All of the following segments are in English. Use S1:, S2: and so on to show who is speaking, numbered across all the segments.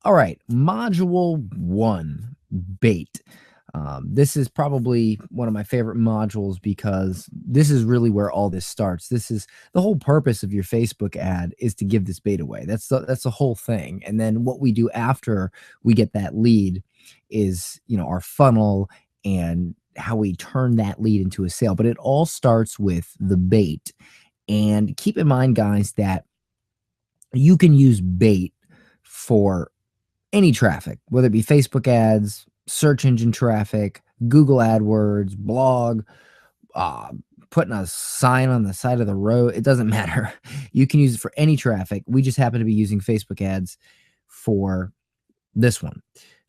S1: All right, module 1, bait. This is probably one of my favorite modules because this is really where all this starts. This is the whole purpose of your Facebook ad is to give this bait away. That's the whole thing. And then what we do after we get that lead is, our funnel and how we turn that lead into a sale. But it all starts with the bait. And keep in mind, guys, that you can use bait for any traffic, whether it be Facebook ads, search engine traffic, Google AdWords, blog, uh, putting a sign on the side of the road. It doesn't matter. You can use it for any traffic. We just happen to be using Facebook ads for this one.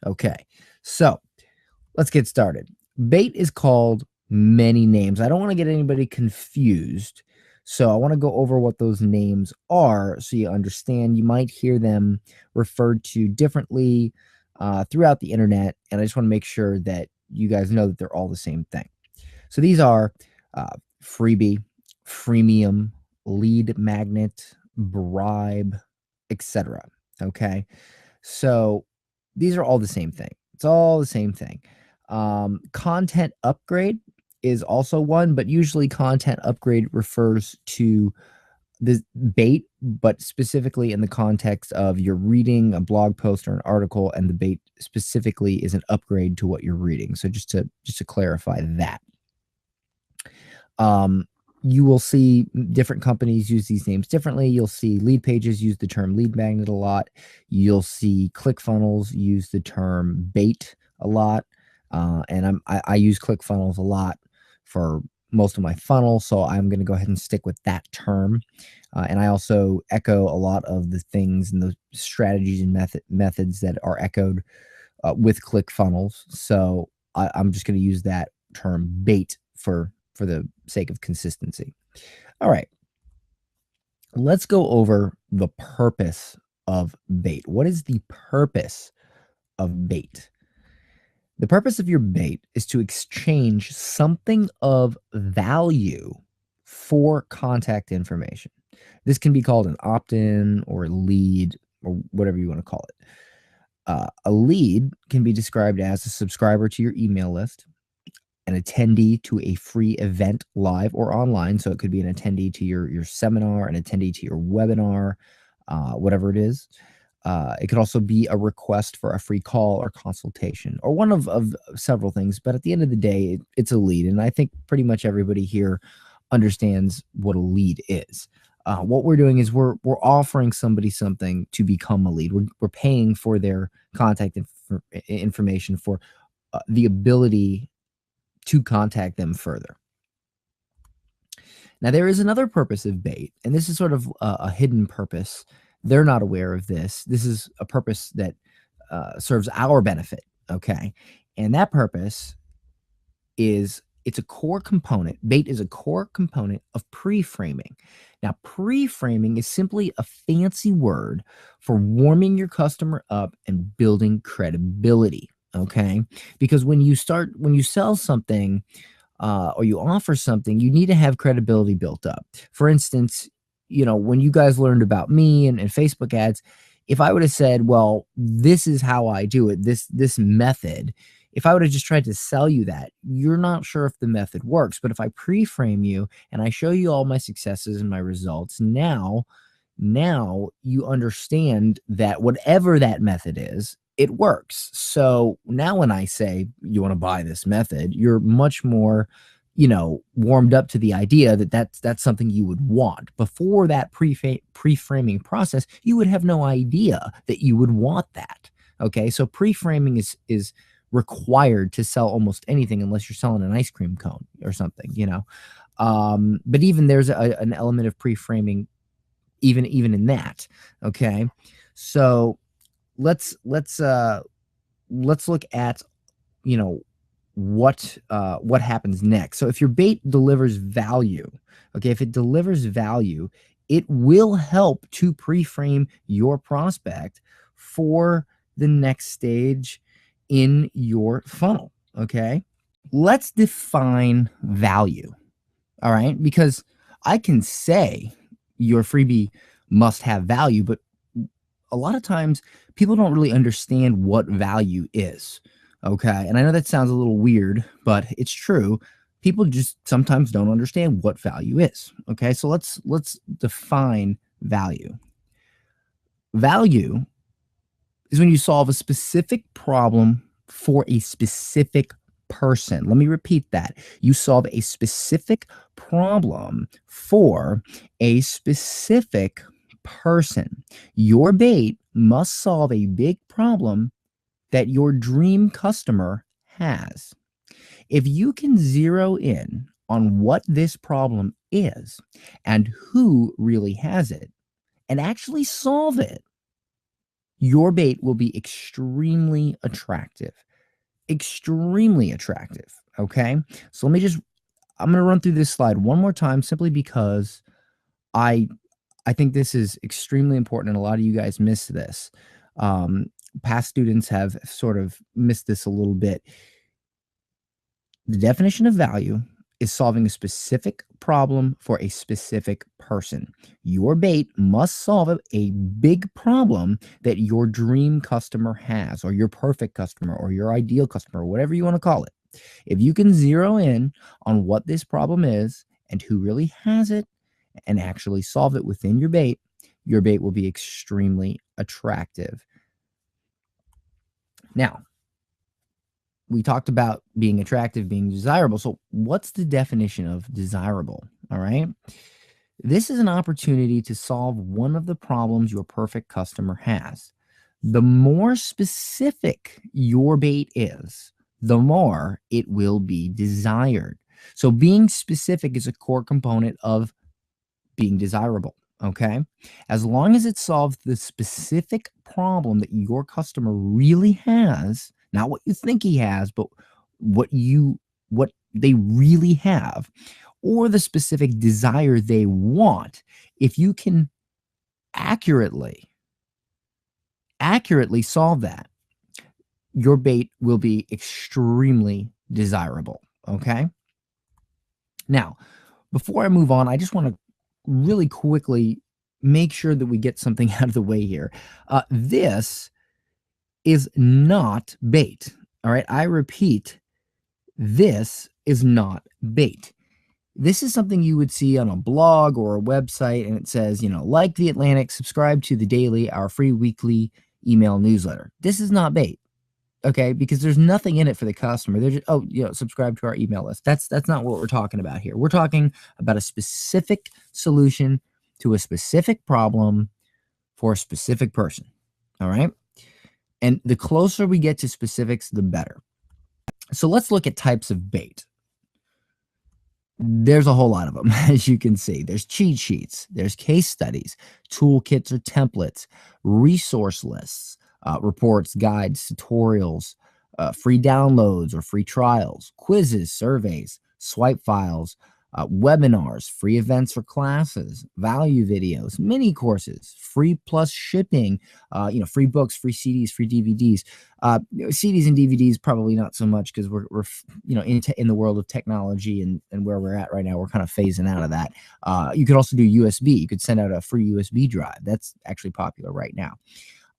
S1: Okay, so let's get started. Bait is called many names. I don't want to get anybody confused. So I want to go over what those names are so you understand. You might hear them referred to differently throughout the internet, and I just want to make sure that you guys know that they're all the same thing. So these are freebie, freemium, lead magnet, bribe, etc. Okay, so these are all the same thing. It's all the same thing. Content upgrade is also one, but usually content upgrade refers to the bait, but specifically in the context of you're reading a blog post or an article, and the bait specifically is an upgrade to what you're reading. So just to clarify that. You will see different companies use these names differently. You'll see Lead Pages use the term lead magnet a lot. You'll see ClickFunnels use the term bait a lot. And I use ClickFunnels a lot for most of my funnel, so I'm going to go ahead and stick with that term. And I also echo a lot of the things and the strategies and methods that are echoed with ClickFunnels. So I'm just going to use that term bait for the sake of consistency. All right, let's go over the purpose of bait. What is the purpose of bait? The purpose of your bait is to exchange something of value for contact information. This can be called an opt-in or a lead or whatever you want to call it. A lead can be described as a subscriber to your email list, an attendee to a free event live or online. So it could be an attendee to your seminar, an attendee to your webinar, whatever it is. It could also be a request for a free call or consultation, or one of several things. But at the end of the day, it's a lead. And I think pretty much everybody here understands what a lead is. What we're doing is we're offering somebody something to become a lead. We're paying for their contact information for the ability to contact them further. Now, there is another purpose of bait, and this is sort of a hidden purpose. They're not aware of this. This is a purpose that serves our benefit, okay? And that purpose is, it's a core component. Bait is a core component of pre-framing. Now, pre-framing is simply a fancy word for warming your customer up and building credibility, okay? Because when you sell something or you offer something, you need to have credibility built up. For instance, when you guys learned about me and Facebook ads, if I would have said, well, this is how I do it, this method, if I would have just tried to sell you that, you're not sure if the method works. But if I pre-frame you and I show you all my successes and my results, now you understand that whatever that method is, it works. So now when I say you want to buy this method, you're much more warmed up to the idea that that's something you would want. Before that pre-framing process, you would have no idea that you would want that. Okay, so pre-framing is required to sell almost anything, unless you're selling an ice cream cone or something, but even there's an element of pre-framing even in that. Okay, so let's look at what happens next. So if your bait delivers value, okay, if it delivers value, it will help to pre-frame your prospect for the next stage in your funnel. Okay, let's define value. All right, because I can say your freebie must have value, but a lot of times people don't really understand what value is. Okay. And I know that sounds a little weird, but it's true. People just sometimes don't understand what value is. Okay. So let's define value. Value is when you solve a specific problem for a specific person. Let me repeat that. You solve a specific problem for a specific person. Your bait must solve a big problem that your dream customer has. If you can zero in on what this problem is and who really has it and actually solve it, your bait will be extremely attractive. Extremely attractive. Okay. So I'm going to run through this slide one more time simply because I I think this is extremely important and a lot of you guys miss this. Um, Past students have sort of missed this a little bit. The definition of value is solving a specific problem for a specific person. Your bait must solve a big problem that your dream customer has, or your perfect customer, or your ideal customer, whatever you want to call it. If you can zero in on what this problem is and who really has it and actually solve it within your bait will be extremely attractive. Now, we talked about being attractive, being desirable. So, what's the definition of desirable? All right. This is an opportunity to solve one of the problems your perfect customer has. The more specific your bait is, the more it will be desired. So, being specific is a core component of being desirable. Okay. As long as it solves the specific problem that your customer really has, not what you think he has, but what they really have, or the specific desire they want, if you can accurately, accurately solve that, your bait will be extremely desirable. Okay. Now, before I move on, I just want to really quickly make sure that we get something out of the way here. This is not bait. All right. I repeat, this is not bait. This is something you would see on a blog or a website, and it says, like the Atlantic, subscribe to the Daily, our free weekly email newsletter. This is not bait. Okay, because there's nothing in it for the customer. They're just, subscribe to our email list. That's not what we're talking about here. We're talking about a specific solution to a specific problem for a specific person. All right. And the closer we get to specifics, the better. So let's look at types of bait. There's a whole lot of them, as you can see. There's cheat sheets, there's case studies, toolkits or templates, resource lists, reports, guides, tutorials, free downloads or free trials, quizzes, surveys, swipe files, webinars, free events for classes, value videos, mini courses, free plus shipping, free books, free CDs, free DVDs. CDs and DVDs probably not so much because we're in the world of technology and where we're at right now, we're kind of phasing out of that. You could also do USB. You could send out a free USB drive. That's actually popular right now.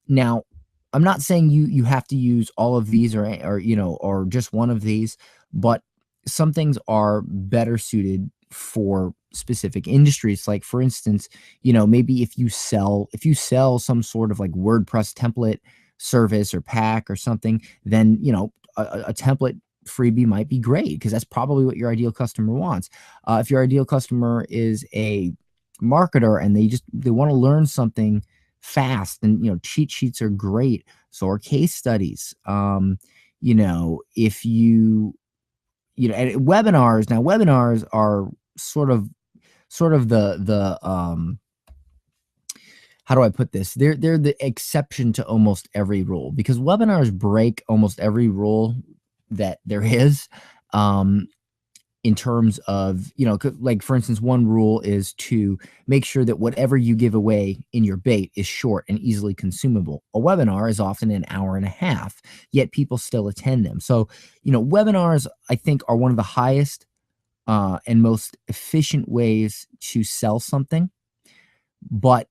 S1: Now, I'm not saying you have to use all of these or just one of these, but some things are better suited for specific industries. Like, for instance, maybe if you sell some sort of like WordPress template service or pack or something, then a template freebie might be great because that's probably what your ideal customer wants. If your ideal customer is a marketer and they want to learn something fast, and cheat sheets are great, so are case studies. If and webinars are sort of the how do I put this? They're the exception to almost every rule, because webinars break almost every rule that there is. In terms of, like, for instance, one rule is to make sure that whatever you give away in your bait is short and easily consumable. A webinar is often an hour and a half, yet people still attend them. So, webinars, I think, are one of the highest and most efficient ways to sell something. But,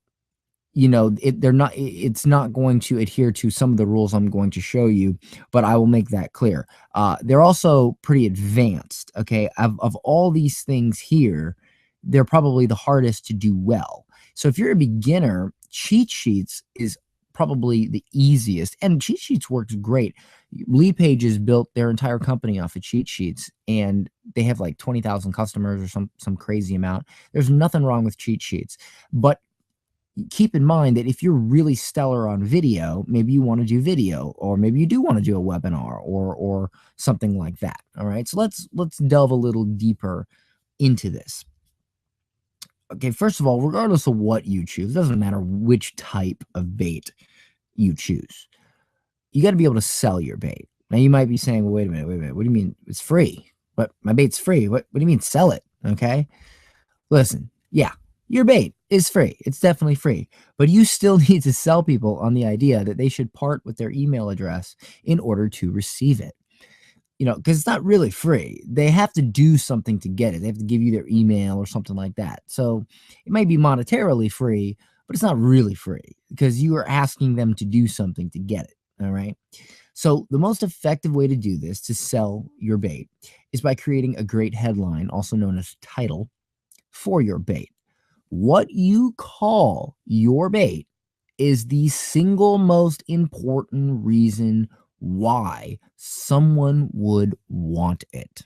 S1: it's not going to adhere to some of the rules I'm going to show you, but I will make that clear. They're also pretty advanced. Okay. Of all these things here, they're probably the hardest to do well. So if you're a beginner, cheat sheets is probably the easiest, and cheat sheets works great. Lead Pages built their entire company off of cheat sheets, and they have like 20,000 customers or some crazy amount. There's nothing wrong with cheat sheets, but keep in mind that if you're really stellar on video, maybe you want to do video, or maybe you do want to do a webinar or something like that. All right. So let's delve a little deeper into this. Okay, first of all, regardless of what you choose, it doesn't matter which type of bait you choose. You got to be able to sell your bait. Now you might be saying, well, wait a minute. What do you mean it's free? But my bait's free. What do you mean sell it? Okay. Listen, yeah, your bait is free. It's definitely free, but you still need to sell people on the idea that they should part with their email address in order to receive it. Because it's not really free. They have to do something to get it. They have to give you their email or something like that. So it might be monetarily free, but it's not really free because you are asking them to do something to get it. All right. So the most effective way to do this, to sell your bait, is by creating a great headline, also known as title, for your bait. What you call your bait is the single most important reason why someone would want it.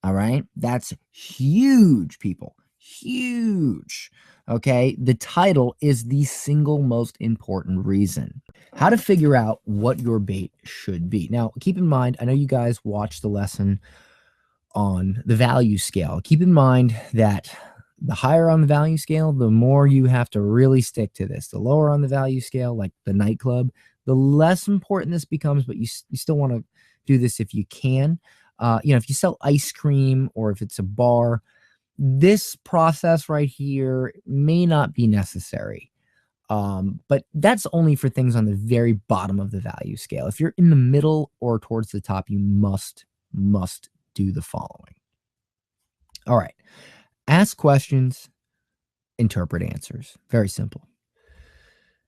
S1: All right. That's huge, people. Huge. Okay. The title is the single most important reason. How to figure out what your bait should be. Now, keep in mind, I know you guys watched the lesson on the value scale. Keep in mind that the higher on the value scale, the more you have to really stick to this. The lower on the value scale, like the nightclub, the less important this becomes, but you still want to do this if you can. If you sell ice cream or if it's a bar, this process right here may not be necessary. But that's only for things on the very bottom of the value scale. If you're in the middle or towards the top, you must do the following. All right. Ask questions, interpret answers. Very simple.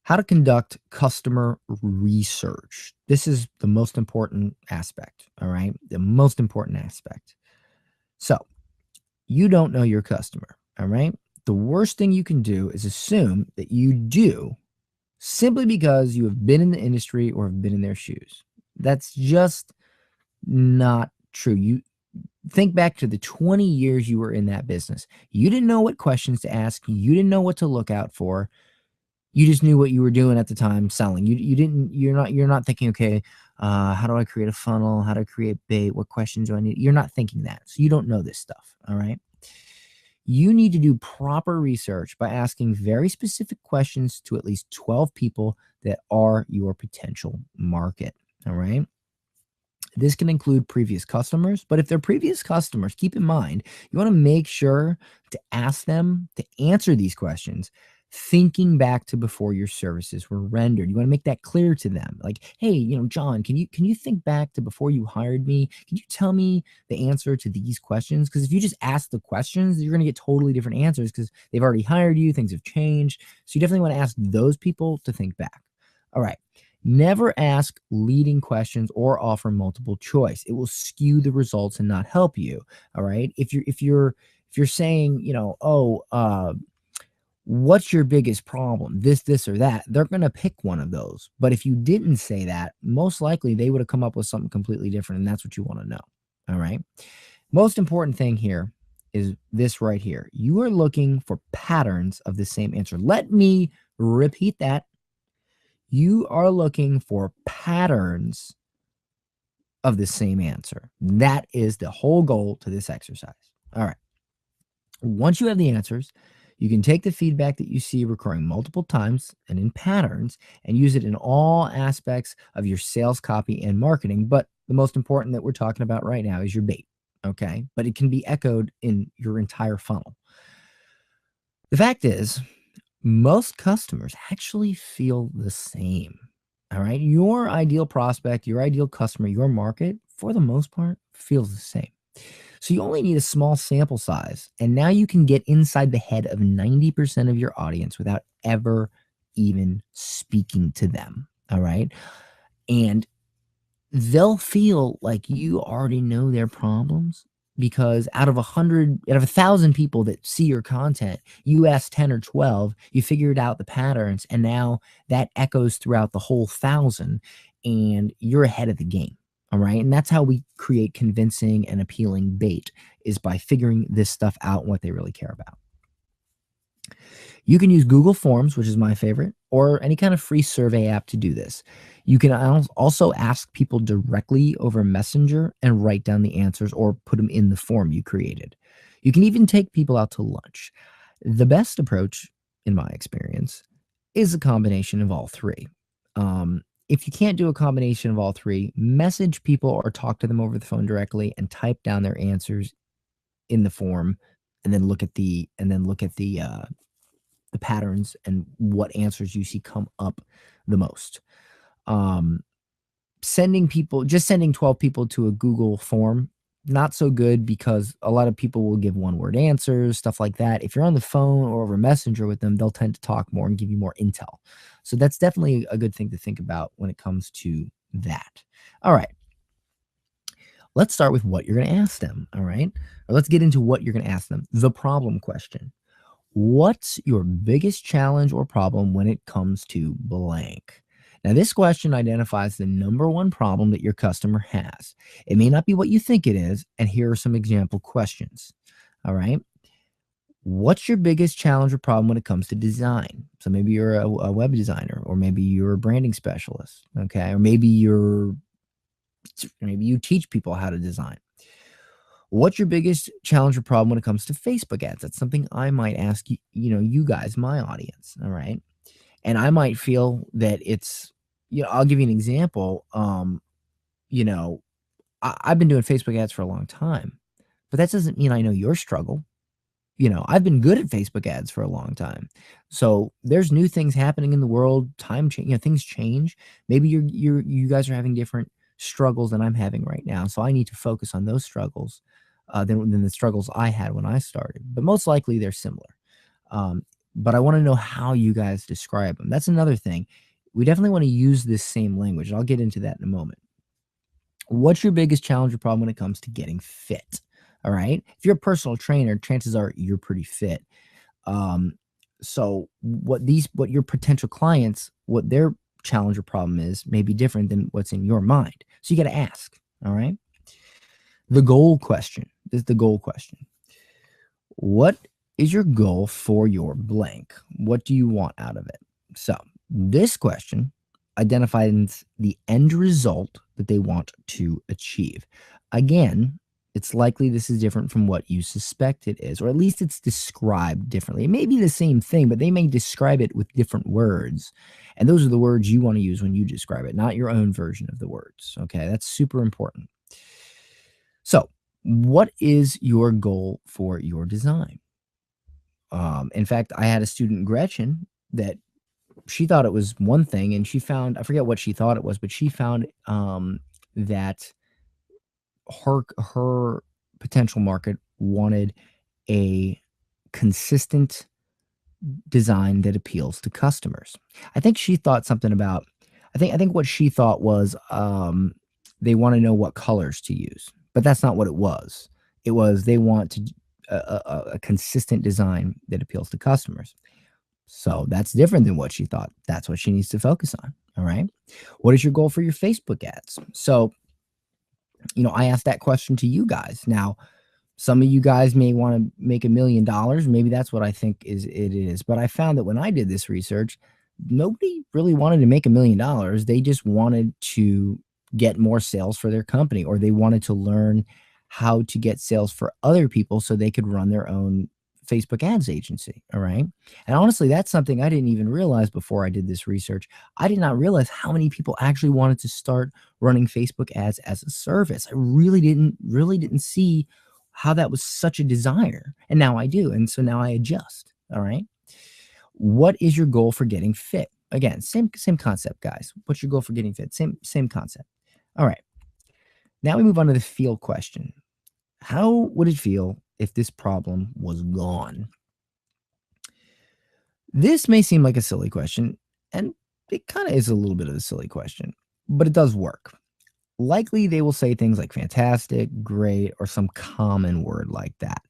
S1: How to conduct customer research. This is the most important aspect. All right. The most important aspect. So you don't know your customer. All right. The worst thing you can do is assume that you do simply because you have been in the industry or have been in their shoes. That's just not true. You think back to the 20 years you were in that business. You didn't know what questions to ask. You didn't know what to look out for. You just knew what you were doing at the time, selling. You're not thinking, okay, how do I create a funnel? How to create bait? What questions do I need? You're not thinking that. So you don't know this stuff. All right. You need to do proper research by asking very specific questions to at least 12 people that are your potential market. All right. This can include previous customers, but if they're previous customers, keep in mind, you want to make sure to ask them to answer these questions, thinking back to before your services were rendered. You want to make that clear to them. Like, hey, John, can you think back to before you hired me? Can you tell me the answer to these questions? Because if you just ask the questions, you're going to get totally different answers because they've already hired you, things have changed. So you definitely want to ask those people to think back. All right. Never ask leading questions or offer multiple choice. It will skew the results and not help you. All right. If you're saying, what's your biggest problem? This, or that, they're going to pick one of those. But if you didn't say that, most likely they would have come up with something completely different. And that's what you want to know. All right. Most important thing here is this right here. You are looking for patterns of the same answer. Let me repeat that. You are looking for patterns of the same answer. That is the whole goal to this exercise. All right. Once you have the answers, you can take the feedback that you see recurring multiple times and in patterns and use it in all aspects of your sales copy and marketing. But the most important that we're talking about right now is your bait. Okay. But it can be echoed in your entire funnel. The fact is, most customers actually feel the same. All right. Your ideal prospect, your ideal customer, your market, for the most part, feels the same. So you only need a small sample size. And now you can get inside the head of 90% of your audience without ever even speaking to them. All right. And they'll feel like you already know their problems because out of 1,000 people that see your content, you ask 10 or 12, you figured out the patterns, and now that echoes throughout the whole 1,000, and you're ahead of the game. All right. And that's how we create convincing and appealing bait, is by figuring this stuff out and what they really care about. You can use Google Forms, which is my favorite, or any kind of free survey app to do this. You can also ask people directly over Messenger and write down the answers or put them in the form you created. You can even take people out to lunch. The best approach, in my experience, is a combination of all three. If you can't do a combination of all three, message people or talk to them over the phone directly and type down their answers in the form, and then look at the patterns and what answers you see come up the most. Um, sending 12 people to a Google form, not so good, because a lot of people will give one-word answers, stuff like that. If you're on the phone or over Messenger with them, they'll tend to talk more and give you more intel. So that's definitely a good thing to think about when it comes to that. All right. Let's start with what you're going to ask them. All right. Or let's get into what you're going to ask them. The problem question. What's your biggest challenge or problem when it comes to blank? Now, this question identifies the number one problem that your customer has. It may not be what you think it is, and here are some example questions. All right. What's your biggest challenge or problem when it comes to design? So maybe you're a web designer, or maybe you're a branding specialist. Okay. Or maybe you teach people how to design. What's your biggest challenge or problem when it comes to Facebook ads? That's something I might ask you guys, my audience. All right. And I might feel that I'll give you an example. I've been doing Facebook ads for a long time, but that doesn't mean I know your struggle. I've been good at Facebook ads for a long time. So there's new things happening in the world, time change, things change. Maybe you guys are having different struggles than I'm having right now. So I need to focus on those struggles than the struggles I had when I started. But most likely they're similar. But I want to know how you guys describe them. That's another thing. We definitely want to use this same language. I'll get into that in a moment. What's your biggest challenge or problem when it comes to getting fit? All right. If you're a personal trainer, chances are you're pretty fit. So what your potential clients, what their challenge or problem is, may be different than what's in your mind. So you got to ask. All right. The goal question. This is the goal question. What is your goal for your blank? What do you want out of it? So this question identifies the end result that they want to achieve. Again, it's likely this is different from what you suspect it is, or at least it's described differently. It may be the same thing, but they may describe it with different words. And those are the words you want to use when you describe it, not your own version of the words. Okay, that's super important. So, what is your goal for your design? In fact, I had a student, Gretchen, that she thought it was one thing, and she found, I forget what she thought it was, but she found that her potential market wanted a consistent design that appeals to customers. I think she thought something about, I think what she thought was they want to know what colors to use, but that's not what it was. It was they want to a consistent design that appeals to customers. So that's different than what she thought. That's what she needs to focus on. All right. What is your goal for your Facebook ads? So, I asked that question to you guys. Now, some of you guys may want to make $1 million. Maybe that's what I think it is. But I found that when I did this research, nobody really wanted to make $1 million. They just wanted to get more sales for their company, or they wanted to learn how to get sales for other people so they could run their own Facebook ads agency. All right. And honestly, that's something I didn't even realize before I did this research. I did not realize how many people actually wanted to start running Facebook ads as a service. I really didn't see how that was such a desire. And now I do. And so now I adjust. All right. What is your goal for getting fit? Again, same concept, guys. What's your goal for getting fit? Same concept. All right. Now we move on to the feel question. How would it feel if this problem was gone? This may seem like a silly question, And it kind of is a little bit of a silly question, but it does work. Likely they will say things like fantastic, great, or some common word like that.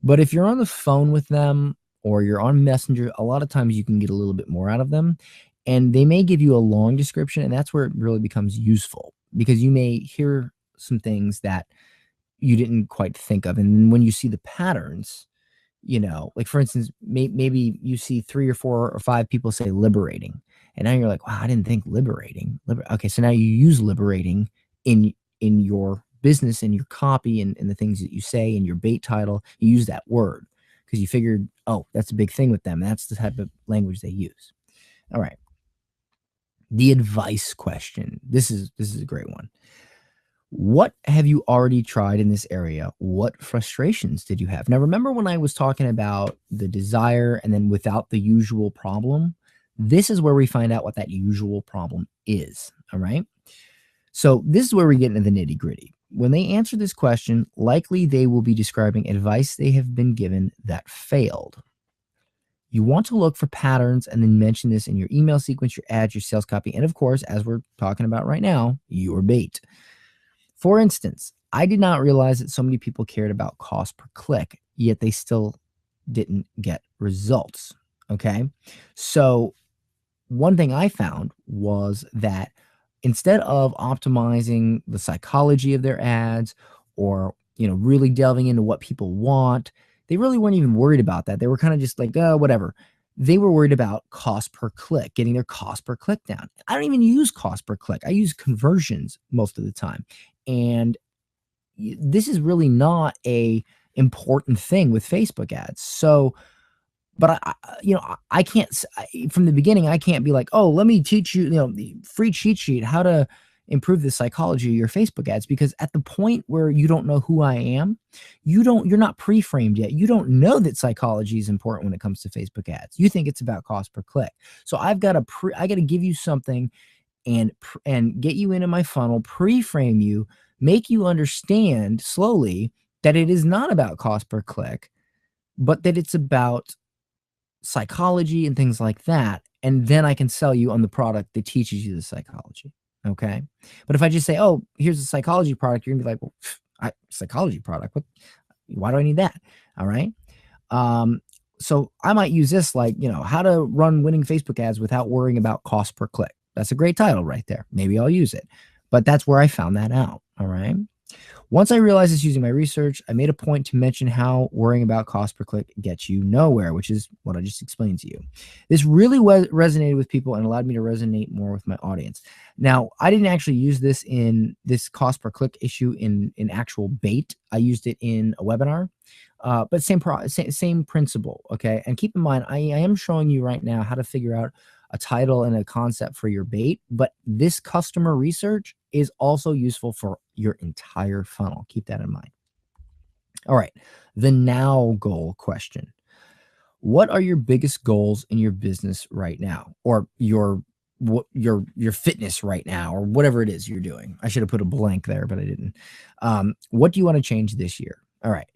S1: But if you're on the phone with them or you're on Messenger, a lot of times you can get a little bit more out of them. And they may give you a long description, and that's where it really becomes useful because you may hear some things that you didn't quite think of. And then when you see the patterns, like for instance, maybe you see 3 or 4 or 5 people say liberating, and now you're like, wow, I didn't think liberating. Okay, so now you use liberating in your business and your copy and the things that you say in your bait title. You use that word because you figured, oh, that's a big thing with them. That's the type of language they use. All right, the advice question. This is a great one. What have you already tried in this area? What frustrations did you have? Now, remember when I was talking about the desire and then without the usual problem? This is where we find out what that usual problem is. All right. So, this is where we get into the nitty gritty. When they answer this question, likely they will be describing advice they have been given that failed. You want to look for patterns and then mention this in your email sequence, your ads, your sales copy, and of course, as we're talking about right now, your bait. For instance, I did not realize that so many people cared about cost per click, yet they still didn't get results. Okay. So, one thing I found was that instead of optimizing the psychology of their ads or, really delving into what people want, they really weren't even worried about that. They were kind of just like, oh, whatever. They were worried about cost per click, getting their cost per click down. I don't even use cost per click. I use conversions most of the time. And this is really not a important thing with Facebook ads. So, but I can't from the beginning. I can't be like, oh, let me teach you, the free cheat sheet how to improve the psychology of your Facebook ads. Because at the point where you don't know who I am, you're not pre-framed yet. You don't know that psychology is important when it comes to Facebook ads. You think it's about cost per click. So I got to give you something and get you into my funnel, pre-frame you, make you understand slowly that it is not about cost per click, but that it's about psychology and things like that. And then I can sell you on the product that teaches you the psychology. Okay. But if I just say, oh, here's a psychology product, you're gonna be like, well, psychology product. Why do I need that? All right. So I might use this like, how to run winning Facebook ads without worrying about cost per click. That's a great title right there. Maybe I'll use it. But that's where I found that out. All right. Once I realized this using my research, I made a point to mention how worrying about cost per click gets you nowhere, which is what I just explained to you. This really resonated with people and allowed me to resonate more with my audience. Now, I didn't actually use this in this cost per click issue in actual bait. I used it in a webinar, but same principle. Okay. And keep in mind, I am showing you right now how to figure out a title and a concept for your bait, but this customer research is also useful for your entire funnel. Keep that in mind. All right. The now goal question. What are your biggest goals in your business right now, or your fitness right now, or whatever it is you're doing? I should have put a blank there, but I didn't. What do you want to change this year? All right.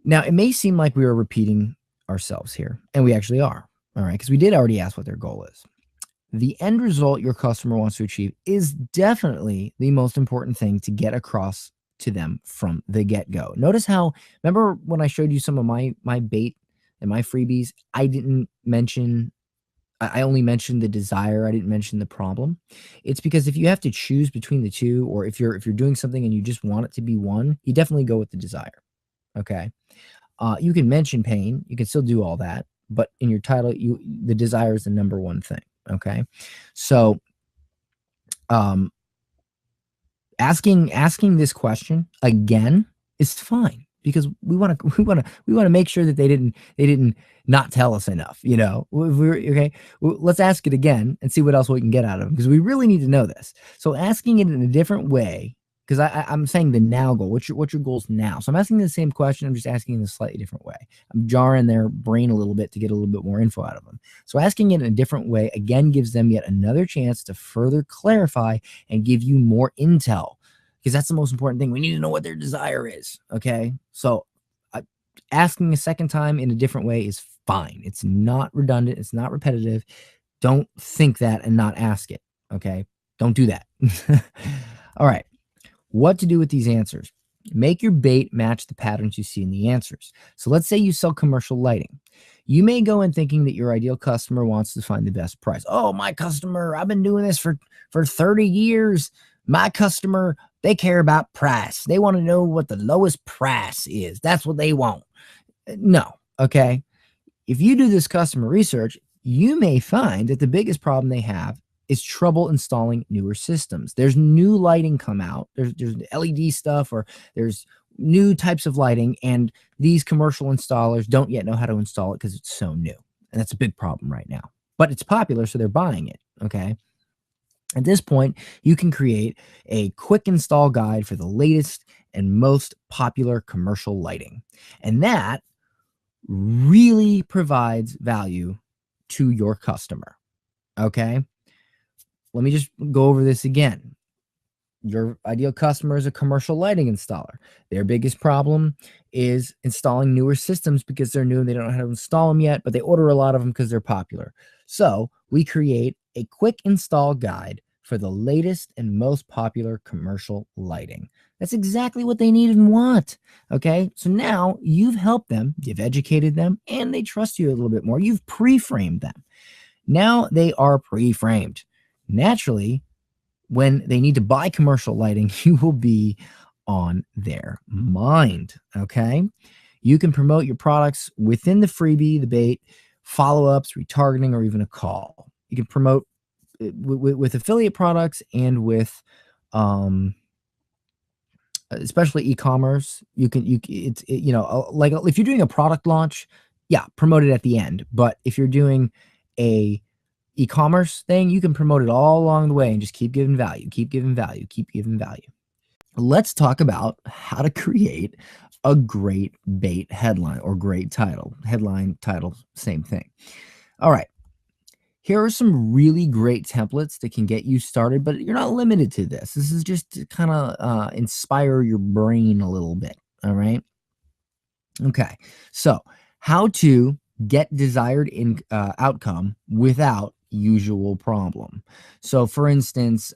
S1: Now, it may seem like we are repeating ourselves here, and we actually are. All right, because we did already ask what their goal is. The end result your customer wants to achieve is definitely the most important thing to get across to them from the get-go. Notice how, remember when I showed you some of my bait and my freebies, I only mentioned the desire. I didn't mention the problem. It's because if you have to choose between the two, or if you're doing something and you just want it to be one, you definitely go with the desire. Okay. You can mention pain. You can still do all that. But in your title, the desire is the number one thing. Okay. So asking this question again is fine, because we want to make sure that they didn't not tell us enough. Okay. Well, let's ask it again and see what else we can get out of them, because we really need to know this. So asking it in a different way, because I'm saying the now goal. What's your goals now? So I'm asking the same question. I'm just asking in a slightly different way. I'm jarring their brain a little bit to get a little bit more info out of them. So asking it in a different way again gives them yet another chance to further clarify and give you more intel, because that's the most important thing. We need to know what their desire is. Okay. So asking a second time in a different way is fine. It's not redundant. It's not repetitive. Don't think that and not ask it. Okay. Don't do that. All right. What to do with these answers? Make your bait match the patterns you see in the answers. So let's say you sell commercial lighting. You may go in thinking that your ideal customer wants to find the best price. Oh, my customer, I've been doing this for 30 years. My customer, they care about price. They want to know what the lowest price is. That's what they want. No, okay. If you do this customer research, you may find that the biggest problem they have is trouble installing newer systems. There's new lighting come out. There's LED stuff, or there's new types of lighting, and these commercial installers don't yet know how to install it because it's so new. And that's a big problem right now. But it's popular, so they're buying it. Okay. At this point, you can create a quick install guide for the latest and most popular commercial lighting. And that really provides value to your customer. Okay. Let me just go over this again. Your ideal customer is a commercial lighting installer. Their biggest problem is installing newer systems because they're new and they don't know how to install them yet, but they order a lot of them because they're popular. So we create a quick install guide for the latest and most popular commercial lighting. That's exactly what they need and want. Okay. So now you've helped them, you've educated them, and they trust you a little bit more. You've pre-framed them. Now they are pre-framed. Naturally, when they need to buy commercial lighting, you will be on their mind. Okay. You can promote your products within the freebie, the bait, follow-ups, retargeting, or even a call. You can promote with affiliate products and with especially e-commerce. Like if you're doing a product launch, yeah, promote it at the end. But if you're doing a e-commerce thing, you can promote it all along the way and just keep giving value, keep giving value, keep giving value. Let's talk about how to create a great bait headline or great title. Headline, title, same thing. All right. Here are some really great templates that can get you started, but you're not limited to this. This is just to kind of inspire your brain a little bit. All right. Okay. So, how to get desired outcome without usual problem. So, for instance,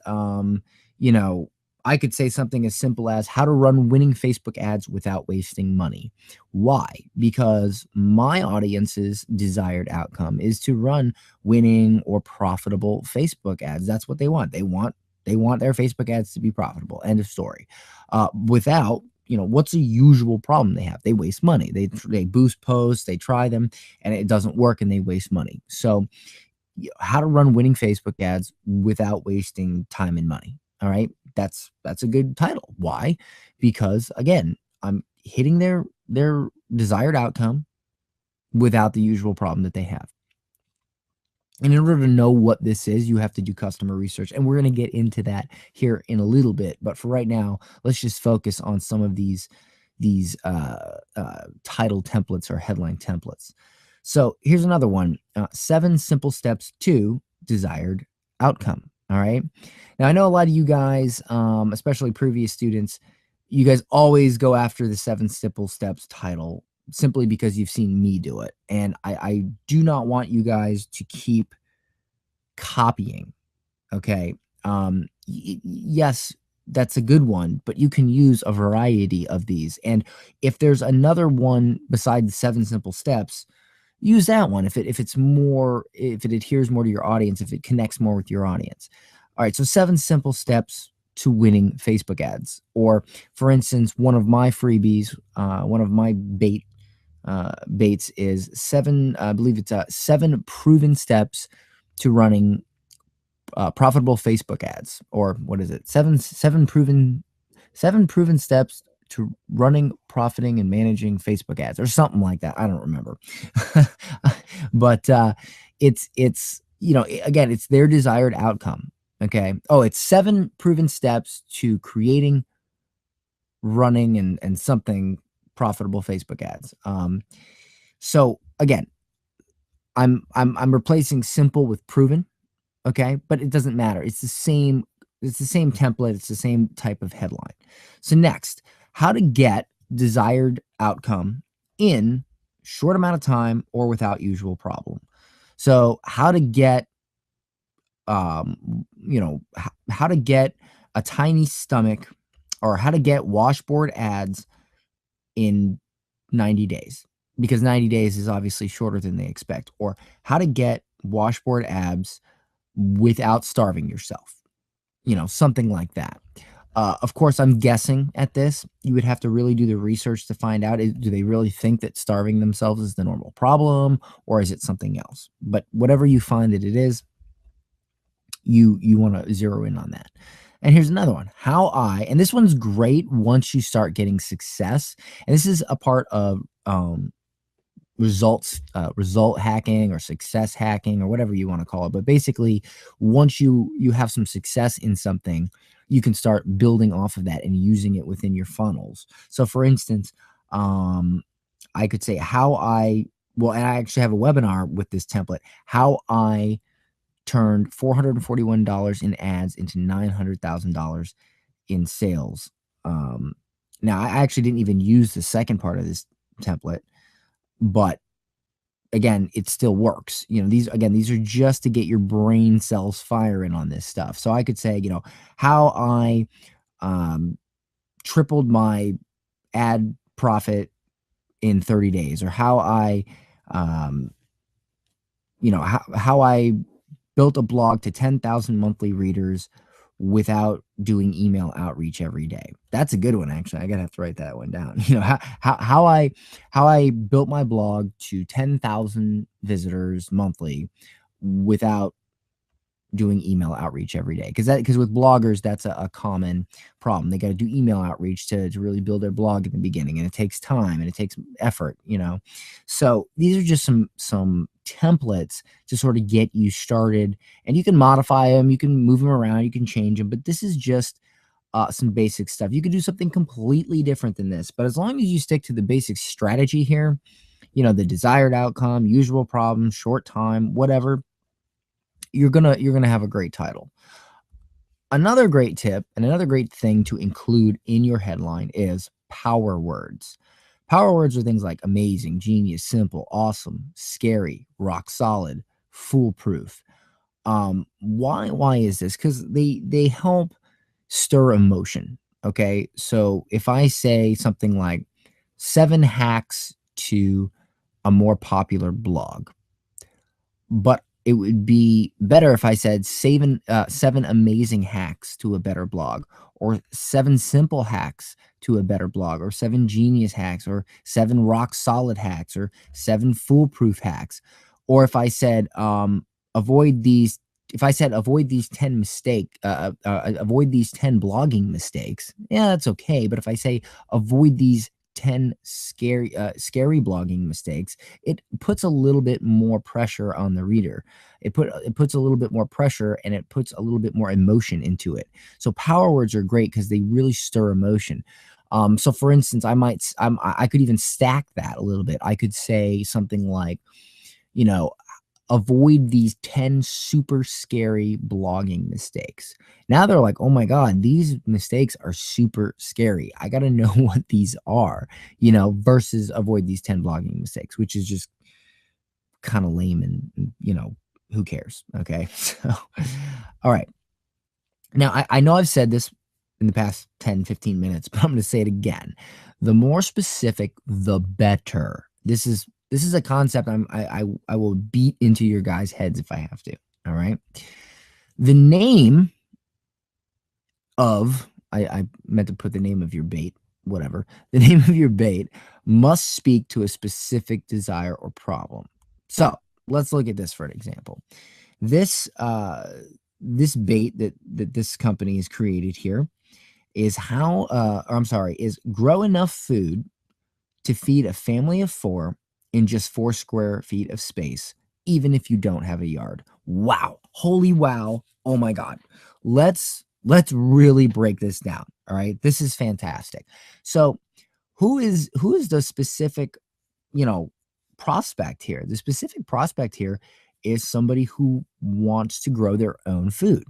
S1: I could say something as simple as how to run winning Facebook ads without wasting money. Why? Because my audience's desired outcome is to run winning or profitable Facebook ads. That's what they want. They want their Facebook ads to be profitable. End of story. Without, what's a usual problem they have? They waste money. They boost posts, they try them, and it doesn't work, and they waste money. So, how to run winning Facebook ads without wasting time and money. All right. That's a good title. Why? Because again, I'm hitting their desired outcome without the usual problem that they have. And in order to know what this is, you have to do customer research. And we're going to get into that here in a little bit. But for right now, let's just focus on some of these title templates or headline templates. So here's another one, 7 simple steps to desired outcome. All right. Now, I know a lot of you guys, especially previous students, you guys always go after the 7 simple steps title simply because you've seen me do it. And I do not want you guys to keep copying. Okay. Yes, that's a good one, but you can use a variety of these. And if there's another one beside the 7 simple steps, use that one if it adheres more to your audience, if it connects more with your audience. All right, so 7 simple steps to winning Facebook ads. Or for instance, one of my freebies, one of my baits is 7, I believe it's 7 proven steps to running profitable Facebook ads. Or what is it? Seven proven steps to running, profiting, and managing Facebook ads, or something like that. I don't remember. But it's again, it's their desired outcome. Okay. Oh, it's 7 proven steps to creating, running, and something profitable Facebook ads. So again, I'm replacing simple with proven. Okay, but it doesn't matter. It's the same template. It's the same type of headline. So next, how to get desired outcome in short amount of time or without usual problem. So how to get how to get a tiny stomach, or how to get washboard ads in 90 days, because 90 days is obviously shorter than they expect, or how to get washboard abs without starving yourself, something like that. Of course, I'm guessing at this. You would have to really do the research to find out, do they really think that starving themselves is the normal problem, or is it something else? But whatever you find that it is, you want to zero in on that. And here's another one. And this one's great once you start getting success. And this is a part of result hacking or success hacking or whatever you want to call it. But basically, once you have some success in something, you can start building off of that and using it within your funnels. So for instance, I could say and I actually have a webinar with this template, how I turned $441 in ads into $900,000 in sales. Now, I actually didn't even use the second part of this template, but again, it still works. These are just to get your brain cells firing on this stuff. So I could say, how I tripled my ad profit in 30 days, or how I, how I built a blog to 10,000 monthly readers without doing email outreach every day. That's a good one, actually. I gotta have to write that one down. How I built my blog to 10,000 visitors monthly without doing email outreach every day. Because with bloggers, that's a common problem. They got to do email outreach to really build their blog in the beginning, and it takes time and it takes effort, So these are just some templates to sort of get you started, and you can modify them, you can move them around, you can change them, but this is just some basic stuff. You could do something completely different than this, but as long as you stick to the basic strategy here, the desired outcome, usual problem, short time, whatever, you're gonna have a great title. Another great tip and another great thing to include in your headline is power words. Power words are things like amazing, genius, simple, awesome, scary, rock solid, foolproof. Why is this? Because they help stir emotion. Okay, so if I say something like 7 hacks to a more popular blog, but it would be better if I said 7 amazing hacks to a better blog, or 7 simple hacks to a better blog, or 7 genius hacks, or 7 rock solid hacks, or 7 foolproof hacks. Or if I said avoid these 10 avoid these 10 blogging mistakes, yeah, that's okay. But if I say avoid these 10 scary blogging mistakes, it puts a little bit more pressure on the reader. It puts a little bit more pressure, and it puts a little bit more emotion into it. So power words are great because they really stir emotion. So for instance, I could even stack that a little bit. I could say something like, avoid these 10 super scary blogging mistakes. Now they're like, oh my God, these mistakes are super scary. I got to know what these are, versus avoid these 10 blogging mistakes, which is just kind of lame and, who cares? Okay. So, all right. Now, I know I've said this in the past 10, 15 minutes, but I'm going to say it again. The more specific, the better. This is a concept I will beat into your guys' heads if I have to. All right. The name of, I meant to put the name of your bait, whatever. The name of your bait must speak to a specific desire or problem. So let's look at this for an example. This bait that this company has created here is is grow enough food to feed a family of 4 in just 4 square feet of space, even if you don't have a yard. Wow. Holy wow. Oh my God. Let's really break this down. All right. This is fantastic. So who is the specific, prospect here? The specific prospect here is somebody who wants to grow their own food.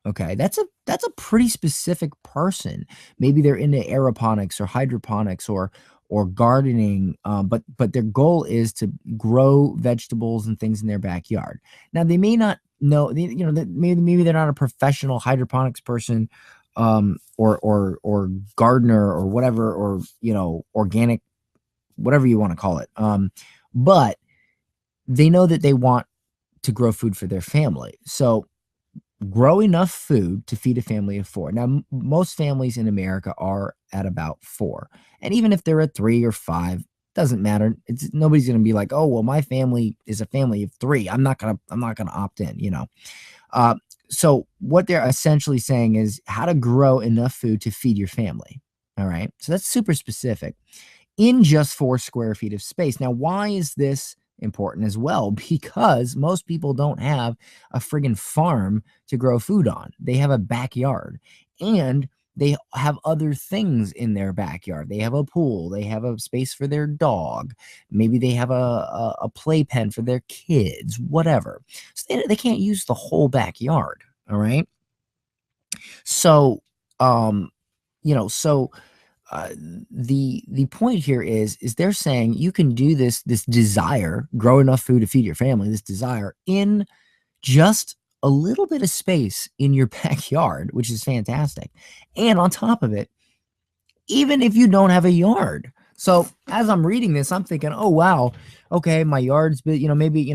S1: Okay, that's a pretty specific person. Maybe they're into aeroponics or hydroponics or gardening, but their goal is to grow vegetables and things in their backyard. Now they may not know, that maybe they're not a professional hydroponics person, or gardener or whatever, or organic, whatever you want to call it. But they know that they want to grow food for their family. So grow enough food to feed a family of four. Now, most families in America are at about four. And even if they're at three or five, doesn't matter. Nobody's going to be like, oh, well, my family is a family of three. I'm not going to opt in. Uh, so what they're essentially saying is how to grow enough food to feed your family. All right. So that's super specific in just 4 square feet of space. Now, why is this important as well? Because most people don't have a friggin' farm to grow food on. They have a backyard, and they have other things in their backyard. They have a pool, they have a space for their dog, maybe they have a playpen for their kids, whatever. So they can't use the whole backyard. All right. So, um, so uh, the point here is they're saying you can do this desire, grow enough food to feed your family, this desire in just a little bit of space in your backyard, which is fantastic. And on top of it, even if you don't have a yard. So as I'm reading this, I'm thinking, oh wow, okay, my yard's big, maybe,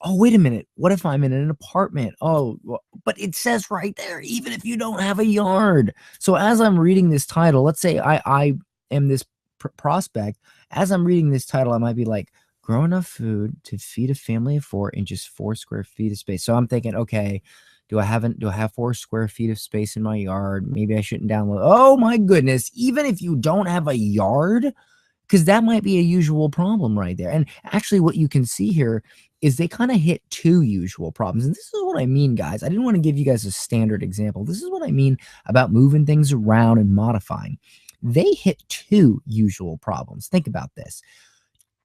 S1: oh wait a minute, what if I'm in an apartment? Oh, but it says right there, even if you don't have a yard. So as I'm reading this title, let's say I am this prospect. As I'm reading this title, I might be like, grow enough food to feed a family of four in just 4 square feet of space. So I'm thinking, okay, do I have 4 square feet of space in my yard? Maybe I shouldn't download. Oh my goodness. Even if you don't have a yard, because that might be a usual problem right there. And actually what you can see here is they kind of hit 2 usual problems. And this is what I mean, guys. I didn't want to give you guys a standard example. This is what I mean about moving things around and modifying. They hit 2 usual problems. Think about this.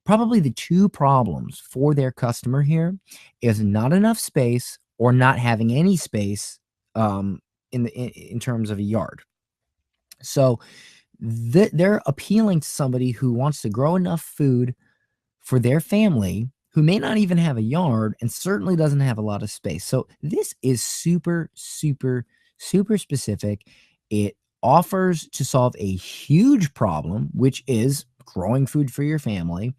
S1: Probably the 2 problems for their customer here is not enough space or not having any space, in terms of a yard. So they're appealing to somebody who wants to grow enough food for their family, who may not even have a yard and certainly doesn't have a lot of space. So this is super, super, super specific. It offers to solve a huge problem, which is growing food for your family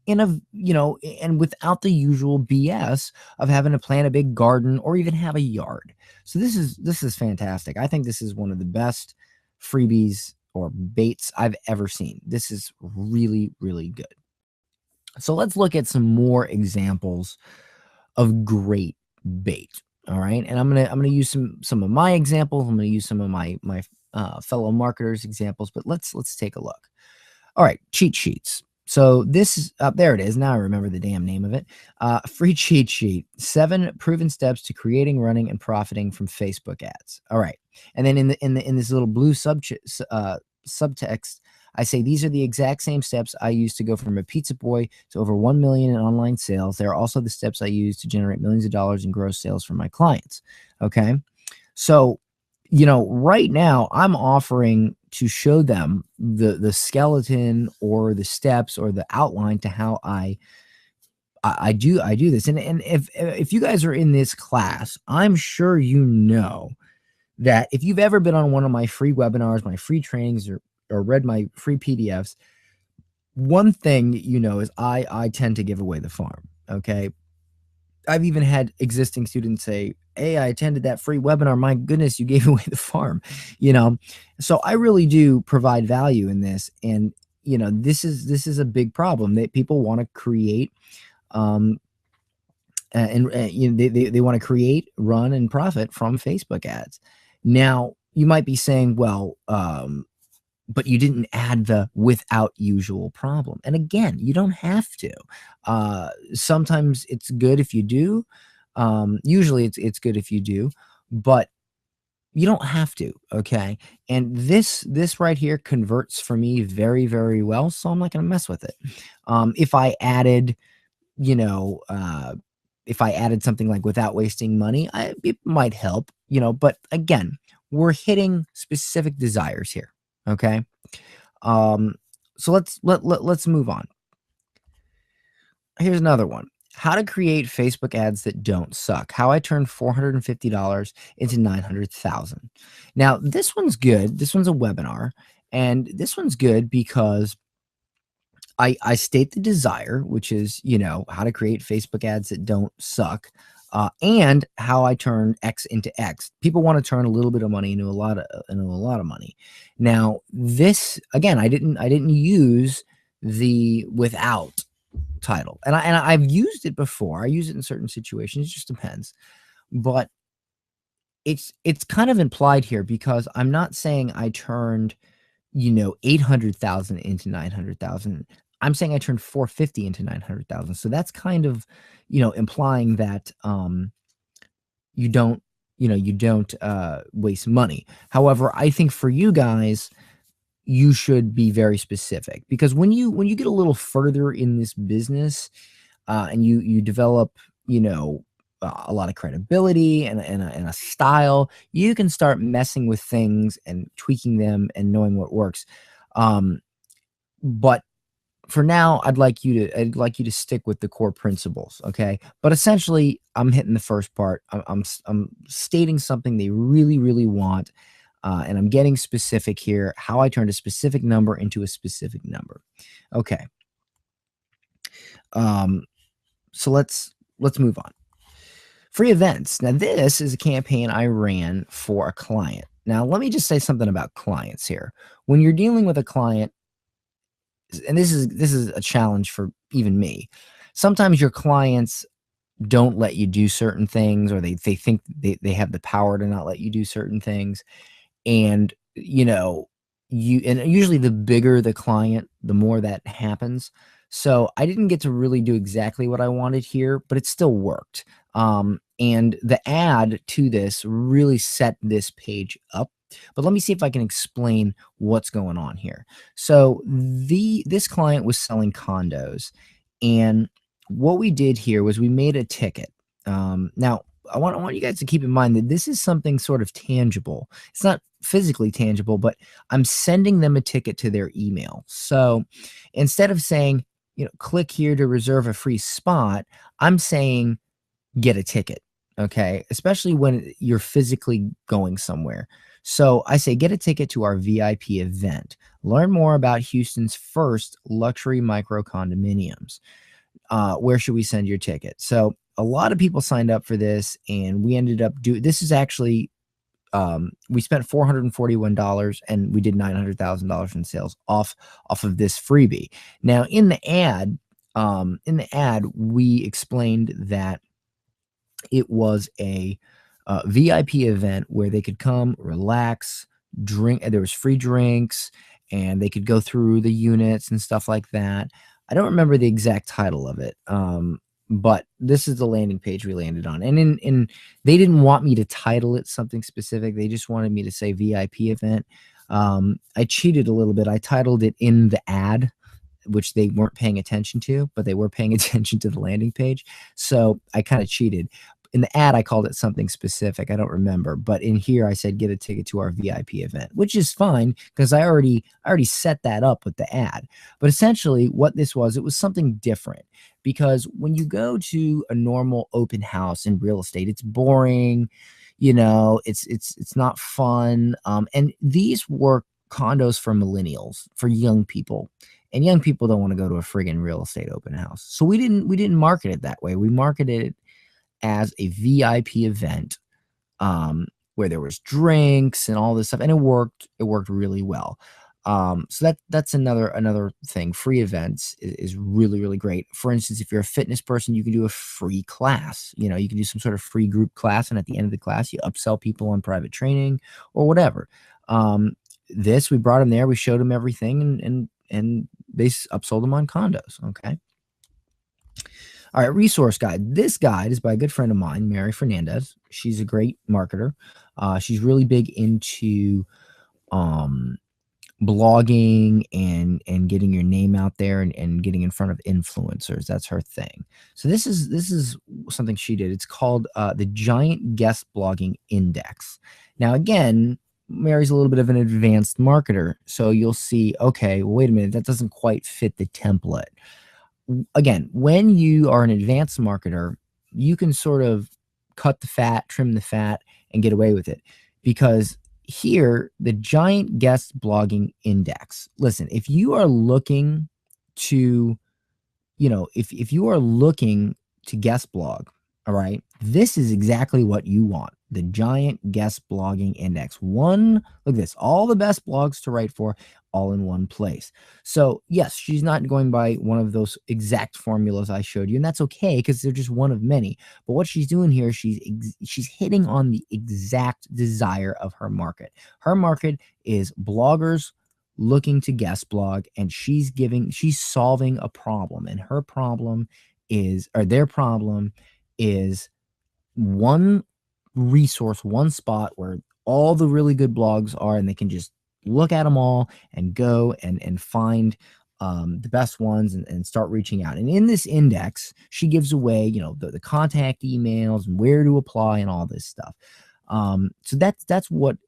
S1: in and without the usual BS of having to plant a big garden or even have a yard. So this is fantastic. I think this is one of the best freebies or baits I've ever seen. This is really, really good. So let's look at some more examples of great bait. All right. And I'm gonna use some of my examples. I'm gonna use some of my fellow marketers examples, but let's take a look. All right, cheat sheets. So this is there it is. Now I remember the damn name of it. Free cheat sheet: 7 proven steps to creating, running, and profiting from Facebook ads. All right, and then in this little blue subtext, I say these are the exact same steps I use to go from a pizza boy to over 1 million in online sales. They are also the steps I use to generate millions of dollars in gross sales for my clients. Okay, so right now I'm offering to show them the skeleton or the steps or the outline to how I do this. And if you guys are in this class, I'm sure that if you've ever been on one of my free webinars, my free trainings, or read my free PDFs, one thing is I tend to give away the farm. Okay. I've even had existing students say, hey, I attended that free webinar. My goodness, you gave away the farm, So I really do provide value in this. And, this is a big problem that people want to create. They want to create, run, and profit from Facebook ads. Now, you might be saying, well, but you didn't add the without usual problem. And again, you don't have to. Sometimes it's good if you do. Usually it's good if you do, but you don't have to. Okay. And this right here converts for me very, very well. So I'm not going to mess with it. If I added, you know, if I added something like without wasting money, it might help, but again, we're hitting specific desires here. Okay. So let's move on. Here's another one. how to create Facebook ads that don't suck. How I turned $450 into 900,000. Now, this one's good. This one's a webinar, and this one's good because I state the desire, which is, you know, how to create Facebook ads that don't suck, and how I turn X into X. People want to turn a little bit of money into a lot of money. Now, this again, I didn't use the without title, and I've used it before. I use it in certain situations. It just depends, but it's kind of implied here because I'm not saying I turned, you know, 800,000 into 900,000. I'm saying I turned 450 into 900,000. So that's kind of, you know, implying that you don't, you don't waste money. However, I think for you guys, you should be very specific, because when you get a little further in this business, and you develop, you know, a lot of credibility and a style, you can start messing with things and tweaking them and knowing what works. But for now, I'd like you to stick with the core principles, okay? But essentially, I'm hitting the first part. I'm stating something they really want, and I'm getting specific here. How I turned a specific number into a specific number. Okay. So let's move on. Free events. Now, this is a campaign I ran for a client. Now, let me just say something about clients here. When you're dealing with a client, and this is a challenge for even me, sometimes your clients don't let you do certain things, or they think they have the power to not let you do certain things. And, you know, and usually the bigger the client, the more that happens. So I didn't get to really do exactly what I wanted here, but it still worked. And the ad to this really set this page up. But let me see if I can explain what's going on here. So this client was selling condos, and what we did here was we made a ticket. Now, I want you guys to keep in mind that this is something sort of tangible. It's not physically tangible, but I'm sending them a ticket to their email. So instead of saying, you know, click here to reserve a free spot, I'm saying get a ticket. Okay. Especially when you're physically going somewhere. So I say, get a ticket to our VIP event. Learn more about Houston's first luxury micro condominiums. Where should we send your ticket? So a lot of people signed up for this, and we ended up this is actually, we spent $441 and we did $900,000 in sales off of this freebie. Now in the ad, we explained that it was a VIP event where they could come, relax, drink. There was free drinks, and they could go through the units and stuff like that. I don't remember the exact title of it, but this is the landing page we landed on. And they didn't want me to title it something specific. They just wanted me to say VIP event. I cheated a little bit. I titled it in the ad, which they weren't paying attention to, but they were paying attention to the landing page. So I kind of cheated. In the ad, I called it something specific. I don't remember, but in here I said, get a ticket to our VIP event, which is fine because I already set that up with the ad. But essentially what this was, it was something different, because when you go to a normal open house in real estate, it's boring, you know, it's not fun. And these were condos for millennials, for young people. And young people don't want to go to a friggin' real estate open house. So we didn't market it that way. We marketed it as a VIP event, where there was drinks and all this stuff, and it worked really well. So that's another thing. Free events is really great. For instance, if you're a fitness person, you can do a free class. You know, you can do some sort of free group class, and at the end of the class, you upsell people on private training or whatever. We brought them there, we showed them everything, and they upsold them on condos. Okay. All right, resource guide. This guide is by a good friend of mine, Mary Fernandez. She's a great marketer. She's really big into blogging and getting your name out there and getting in front of influencers. That's her thing. So this is something she did. It's called the Giant Guest Blogging Index. Now, again, Mary's a little bit of an advanced marketer. So you'll see, okay, well, wait a minute, that doesn't quite fit the template. again, when you are an advanced marketer, you can sort of cut the fat, trim the fat, and get away with it. Because here, the giant guest blogging index. Listen, if you are looking to, if you are looking to guest blog, all right, this is exactly what you want. The giant guest blogging index. Look at this, all the best blogs to write for, all in one place. So yes, she's not going by one of those exact formulas I showed you, and that's okay because they're just one of many. But what she's doing here, she's hitting on the exact desire of her market. Her market is bloggers looking to guest blog, and she's solving a problem, and her problem is, or their problem is, one resource, one spot where all the really good blogs are, and they can just look at them all and go and find the best ones, and start reaching out. And in this index, she gives away, the contact emails and where to apply and all this stuff. So that's what,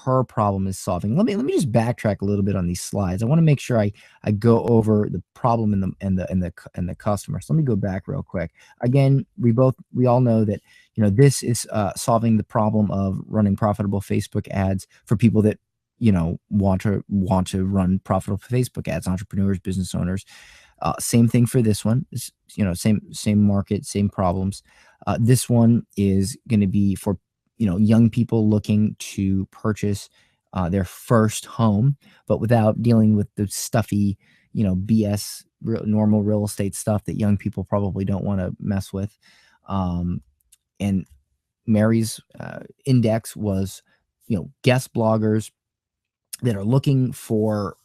S1: her problem is solving. Let me just backtrack a little bit on these slides. I want to make sure I go over the problem and the customer. So let me go back real quick. Again, we all know that, this is solving the problem of running profitable Facebook ads for people that, want to run profitable Facebook ads, entrepreneurs, business owners. Same thing for this one. It's, same market, same problems. This one is going to be for, young people looking to purchase their first home, but without dealing with the stuffy, BS, normal real estate stuff that young people probably don't want to mess with. And Mary's index was, guest bloggers that are looking for,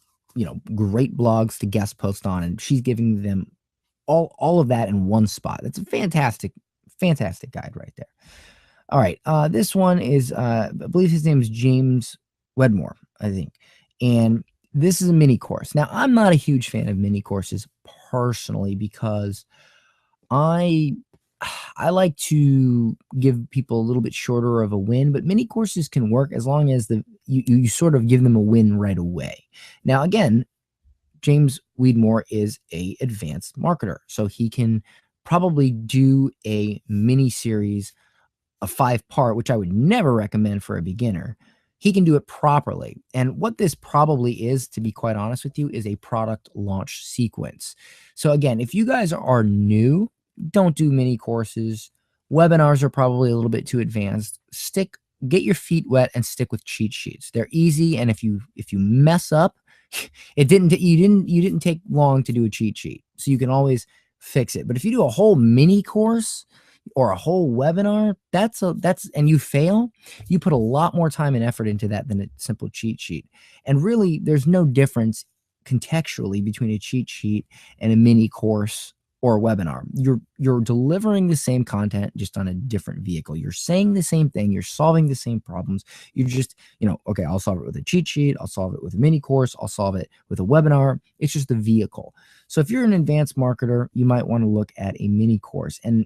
S1: great blogs to guest post on, and she's giving them all of that in one spot. That's a fantastic guide right there. All right, this one is, I believe his name is James Wedmore, I think, and this is a mini course. Now, I'm not a huge fan of mini courses personally because I like to give people a little bit shorter of a win, but mini courses can work as long as you sort of give them a win right away. Now, again, James Wedmore is a advanced marketer, so he can probably do a mini series, a 5-part, which I would never recommend for a beginner. He can do it properly. And what this probably is, to be quite honest with you, is a product launch sequence. So again, if you guys are new, don't do mini courses. Webinars are probably a little bit too advanced. Get your feet wet and stick with cheat sheets. They're easy, and if you mess up, you didn't take long to do a cheat sheet, so you can always fix it. But if you do a whole mini course or a whole webinar, and you fail, you put a lot more time and effort into that than a simple cheat sheet. And really, there's no difference contextually between a cheat sheet and a mini course or a webinar. You're delivering the same content, just on a different vehicle. You're saying the same thing. You're solving the same problems. You just, okay, I'll solve it with a cheat sheet. I'll solve it with a mini course. I'll solve it with a webinar. It's just the vehicle. So if you're an advanced marketer, you might want to look at a mini course. And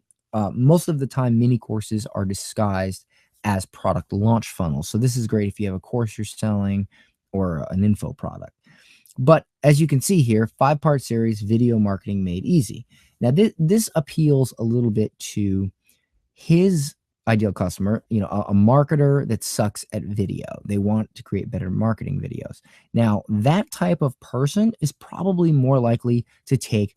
S1: most of the time, mini courses are disguised as product launch funnels. So this is great if you have a course you're selling or an info product. But as you can see here, 5-part series, video marketing made easy. Now, this appeals a little bit to his ideal customer, a marketer that sucks at video. They want to create better marketing videos. Now, that type of person is probably more likely to take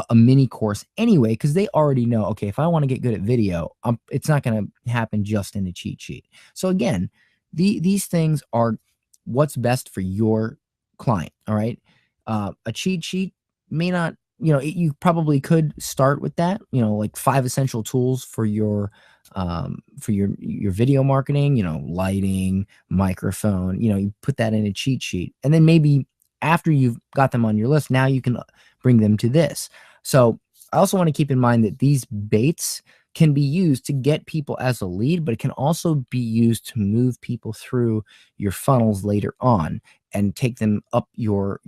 S1: a mini course anyway, because they already know, okay, if I want to get good at video, it's not going to happen just in a cheat sheet. So again, these things are what's best for your client. All right. A cheat sheet may not, you probably could start with that, like 5 essential tools for your video marketing, lighting, microphone, you put that in a cheat sheet. And then maybe after you've got them on your list, now you can bring them to this. So I also want to keep in mind that these baits can be used to get people as a lead, but it can also be used to move people through your funnels later on and take them up your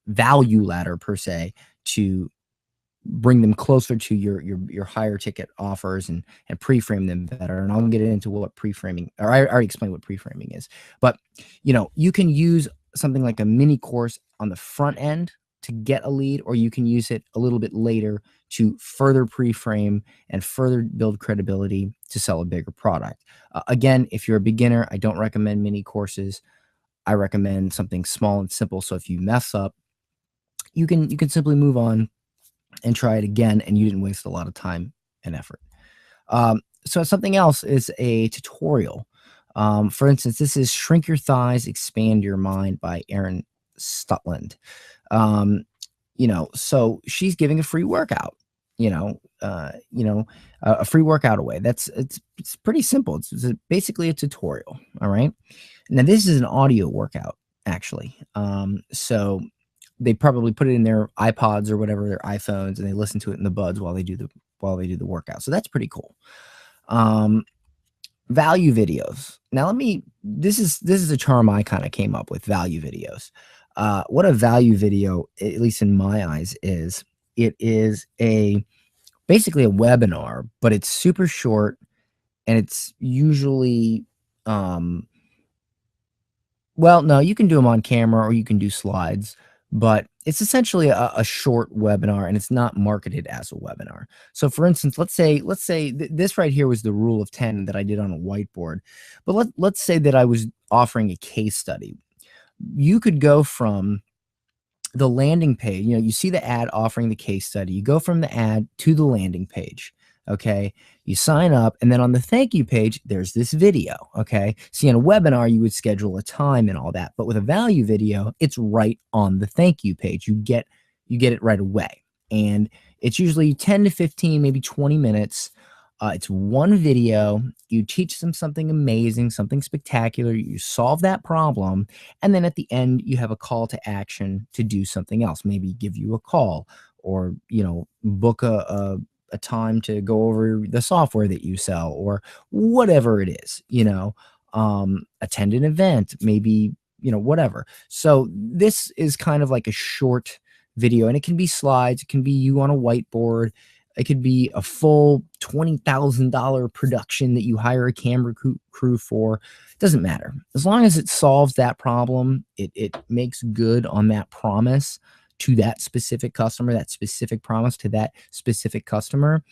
S1: value ladder per se, to bring them closer to your higher ticket offers and pre-frame them better. And I'll get into what pre-framing, or I already explained what pre-framing is. But you can use something like a mini course on the front end to get a lead, or you can use it a little bit later to further pre-frame and further build credibility to sell a bigger product. Again, if you're a beginner, I don't recommend mini courses. I recommend something small and simple. So if you mess up, you can simply move on and try it again, and you didn't waste a lot of time and effort. So something else is a tutorial. For instance, this is Shrink Your Thighs, Expand Your Mind by Erin Stutland. So she's giving a free workout, a free workout away. It's pretty simple. It's basically a tutorial. All right. Now this is an audio workout, actually. So they probably put it in their iPods or whatever, their iPhones, and they listen to it in the buds while they do the workout. So that's pretty cool. Value videos. Now this is a term I kind of came up with, value videos. What a value video, at least in my eyes, is it is basically a webinar, but it's super short, and it's usually well, no, you can do them on camera or you can do slides, but it's essentially a short webinar, and it's not marketed as a webinar. So for instance, let's say this right here was the rule of 10 that I did on a whiteboard, but let's say that I was offering a case study. You could go from the landing page, you see the ad offering the case study. You go from the ad to the landing page. Okay. You sign up, and then on the thank you page, there's this video. Okay. See, in a webinar, you would schedule a time and all that. But with a value video, it's right on the thank you page. You get it right away. And it's usually 10 to 15, maybe 20 minutes. It's one video. You teach them something amazing, something spectacular. You solve that problem. And then at the end, you have a call to action to do something else. Maybe give you a call, or, book a time to go over the software that you sell, or whatever it is, attend an event, maybe, whatever. So this is kind of like a short video, and it can be slides. It can be you on a whiteboard. It could be a full $20,000 production that you hire a camera crew for. It doesn't matter. As long as it solves that problem, it makes good on that promise to that specific customer, that specific promise to that specific customer,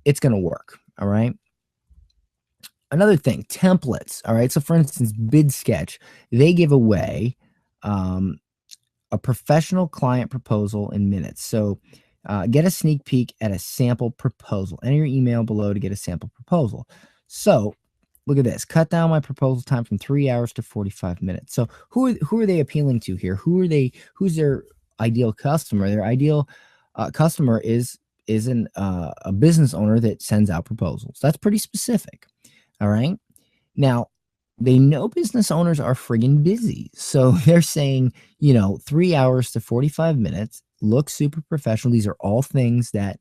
S1: it's going to work. All right. Another thing, templates. All right. So for instance, Bid Sketch, they give away a professional client proposal in minutes. So get a sneak peek at a sample proposal. Enter your email below to get a sample proposal. So look at this. Cut down my proposal time from 3 hours to 45 minutes. So who are they appealing to here? Who's their ideal customer? Their ideal customer is a business owner that sends out proposals. That's pretty specific. All right. Now, they know business owners are friggin' busy. So they're saying, 3 hours to 45 minutes, look super professional. These are all things that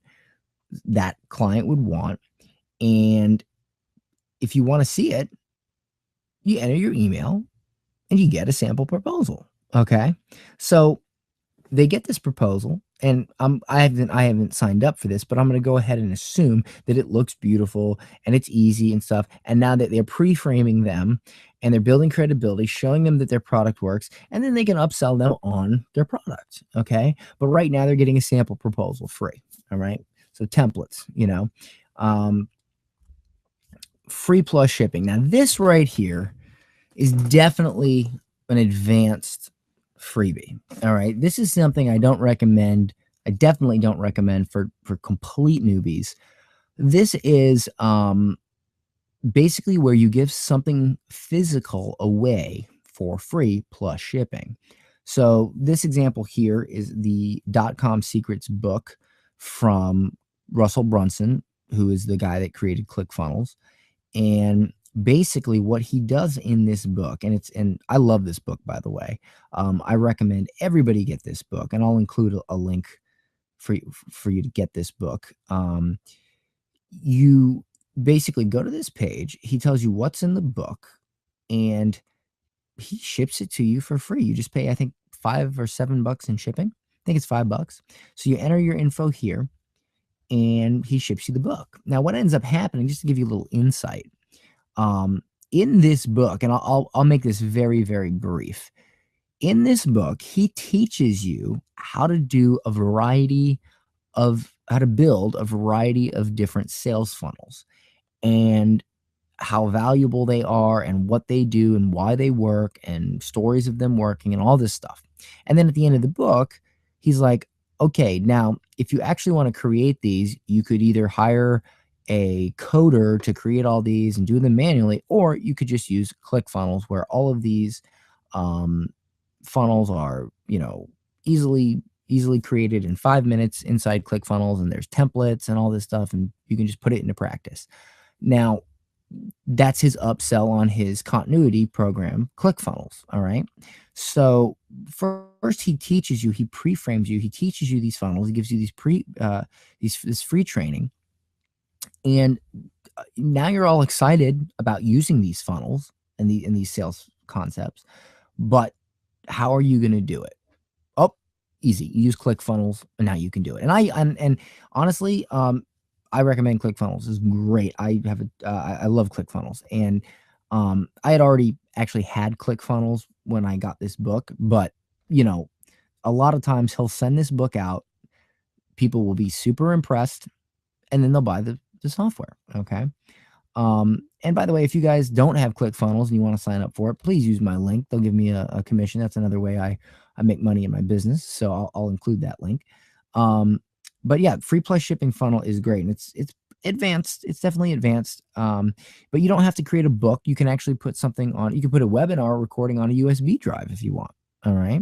S1: client would want. And if you want to see it, you enter your email and you get a sample proposal. Okay. So they get this proposal, and I haven't signed up for this, but I'm going to go ahead and assume that it looks beautiful and it's easy and stuff. And now that they're pre-framing them and they're building credibility, showing them that their product works, and then they can upsell them on their product. Okay. But right now they're getting a sample proposal free. All right. So templates, free plus shipping. Now this right here is definitely an advanced freebie. All right. This is something I don't recommend. I definitely don't recommend for complete newbies. This is basically where you give something physical away for free plus shipping. So this example here is the .com Secrets book from Russell Brunson, who is the guy that created ClickFunnels. And basically what he does in this book, and I love this book, by the way. I recommend everybody get this book, and I'll include a link for you to get this book. You basically go to this page. He tells you what's in the book, and he ships it to you for free. You just pay, I think, $5 or $7 in shipping. I think it's $5. So you enter your info here, and he ships you the book. Now, what ends up happening, just to give you a little insight, in this book, and I'll make this very, very brief. In this book, he teaches you how to do a variety of how to build a variety of different sales funnels and how valuable they are and what they do and why they work and stories of them working and all this stuff. And then at the end of the book, he's like, okay, now if you actually want to create these, you could either hire a coder to create all these and do them manually, or you could just use ClickFunnels where all of these um, funnels are, easily created in 5 minutes inside ClickFunnels, and there's templates and all this stuff, and you can just put it into practice. Now, that's his upsell on his continuity program, ClickFunnels. All right. So first he teaches you, he pre-frames you, he teaches you these funnels, he gives you this free training. And now you're all excited about using these funnels and these sales concepts. But how are you going to do it? Oh, easy. You use ClickFunnels, and now you can do it. And honestly, I recommend ClickFunnels. It's great. I love ClickFunnels, and I had already actually had ClickFunnels when I got this book, but a lot of times he'll send this book out. People will be super impressed, and then they'll buy the software. Okay. And by the way, if you guys don't have ClickFunnels and you want to sign up for it, please use my link. They'll give me a commission. That's another way I make money in my business. So I'll include that link. But yeah, free plus shipping funnel is great. And it's advanced. It's definitely advanced. But you don't have to create a book. You can actually put something on, you can put a webinar recording on a USB drive if you want. All right.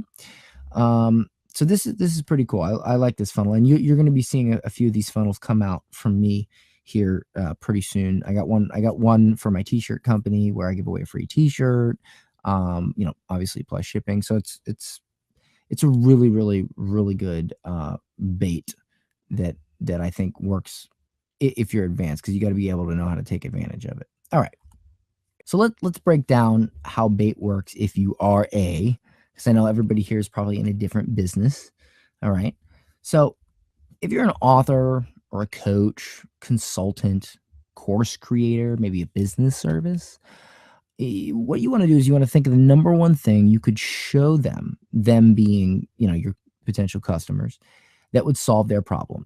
S1: So this is pretty cool. I like this funnel, and you're going to be seeing a few of these funnels come out from me here pretty soon. I got one for my t-shirt company where I give away a free t-shirt, obviously plus shipping. So it's a really, really, really good bait that I think works if you're advanced, because you got to be able to know how to take advantage of it. All right. So let's break down how bait works if you are because I know everybody here is probably in a different business. All right. So if you're an author or a coach, consultant, course creator, maybe a business service, what you want to do is you want to think of the number one thing you could show them being, your potential customers, that would solve their problem,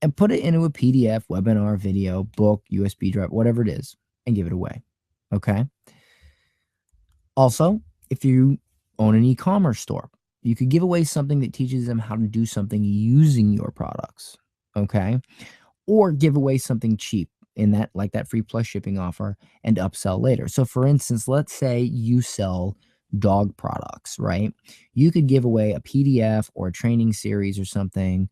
S1: and put it into a PDF, webinar, video, book, USB drive, whatever it is, and give it away. Okay. Also, if you own an e-commerce store, you could give away something that teaches them how to do something using your products. Okay. Or give away something cheap in that, like that free plus shipping offer, and upsell later. So for instance, let's say you sell dog products, right? You could give away a PDF or a training series or something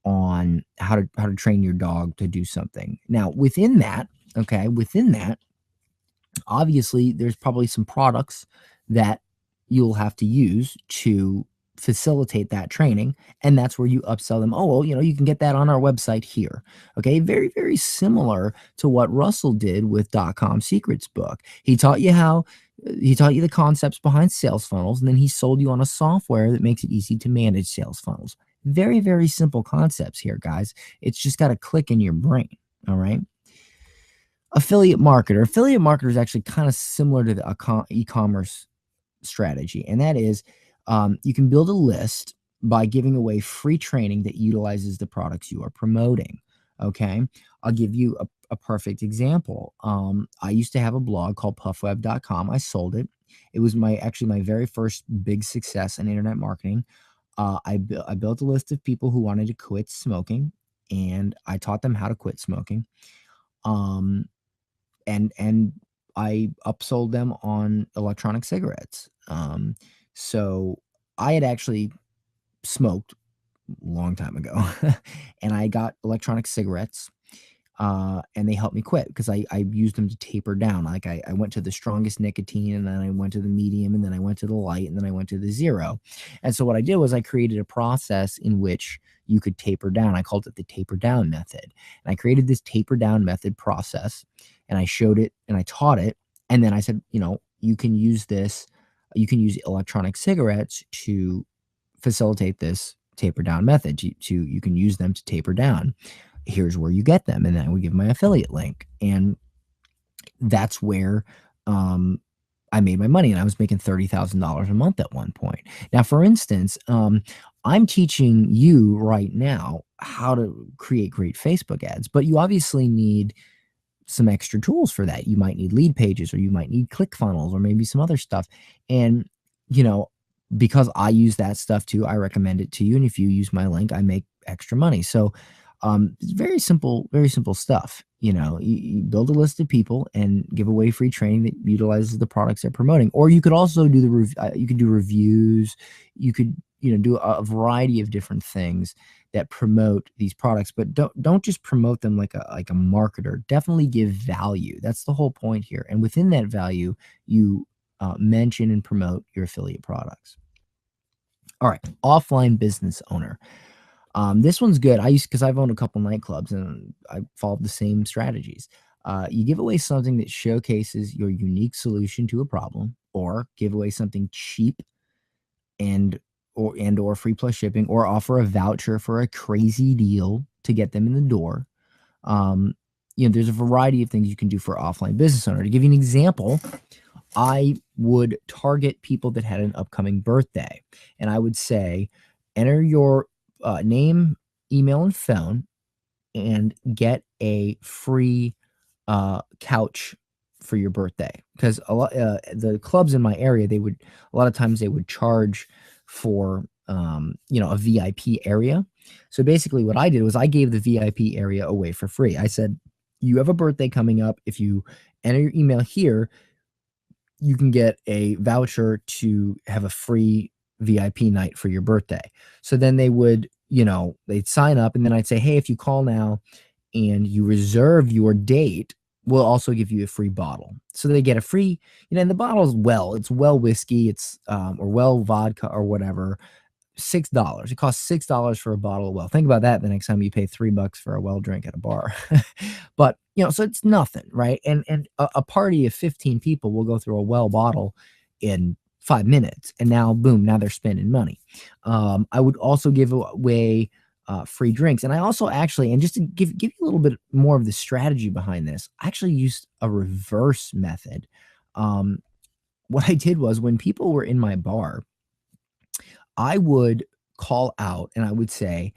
S1: on how to train your dog to do something. Now, within that, obviously there's probably some products that you'll have to use to facilitate that training, and that's where you upsell them. Oh, well, you can get that on our website here. Okay, very, very similar to what Russell did with .com Secrets book. He taught you the concepts behind sales funnels, and then he sold you on a software that makes it easy to manage sales funnels. Very, very simple concepts here, guys. It's just got to click in your brain. All right. Affiliate marketer is actually kind of similar to the e-commerce strategy, and that is you can build a list by giving away free training that utilizes the products you are promoting. Okay, I'll give you a perfect example. I used to have a blog called puffweb.com. I sold it. It was my very first big success in internet marketing. I built a list of people who wanted to quit smoking, and I taught them how to quit smoking. And I upsold them on electronic cigarettes. So I had actually smoked a long time ago, and I got electronic cigarettes, and they helped me quit because I used them to taper down. Like I went to the strongest nicotine, and then I went to the medium, and then I went to the light, and then I went to the zero. And so what I did was I created a process in which you could taper down. I called it the taper down method. And I created this taper down method process, and I showed it and I taught it. And then I said, you can use electronic cigarettes to facilitate this taper down method. You can use them to taper down. Here's where you get them. And then I would give my affiliate link. And that's where I made my money, and I was making $30,000 a month at one point. Now, for instance, I'm teaching you right now how to create great Facebook ads, but you obviously need some extra tools for that. You might need lead pages, or you might need click funnels, or maybe some other stuff. And, you know, because I use that stuff too, I recommend it to you. And if you use my link, I make extra money. So it's very simple stuff. You build a list of people and give away free training that utilizes the products they're promoting. Or you could also do you could do reviews. You could, do a variety of different things that promote these products, but don't just promote them like a marketer. Definitely give value. That's the whole point here. And within that value, you mention and promote your affiliate products. All right, offline business owner. This one's good. Because I've owned a couple nightclubs and I followed the same strategies. You give away something that showcases your unique solution to a problem, or give away something cheap and or free plus shipping, or offer a voucher for a crazy deal to get them in the door. There's a variety of things you can do for offline business owner. To give you an example, I would target people that had an upcoming birthday, and I would say, enter your name, email, and phone, and get a free couch for your birthday. Because the clubs in my area, a lot of times they would charge for a VIP area. So basically what I did was I gave the VIP area away for free. I said, you have a birthday coming up. If you enter your email here, you can get a voucher to have a free VIP night for your birthday. So then they'd sign up, and then I'd say, hey, if you call now and you reserve your date, we'll also give you a free bottle. So they get a free, and the bottle it's well whiskey, or well vodka or whatever, $6. It costs $6 for a bottle of well. Think about that the next time you pay $3 for a well drink at a bar. But so it's nothing, right? And a party of 15 people will go through a well bottle in 5 minutes, and now boom, now they're spending money. I would also give away free drinks, and I also actually, and just to give you a little bit more of the strategy behind this, I actually used a reverse method. What I did was, when people were in my bar, I would call out and I would say,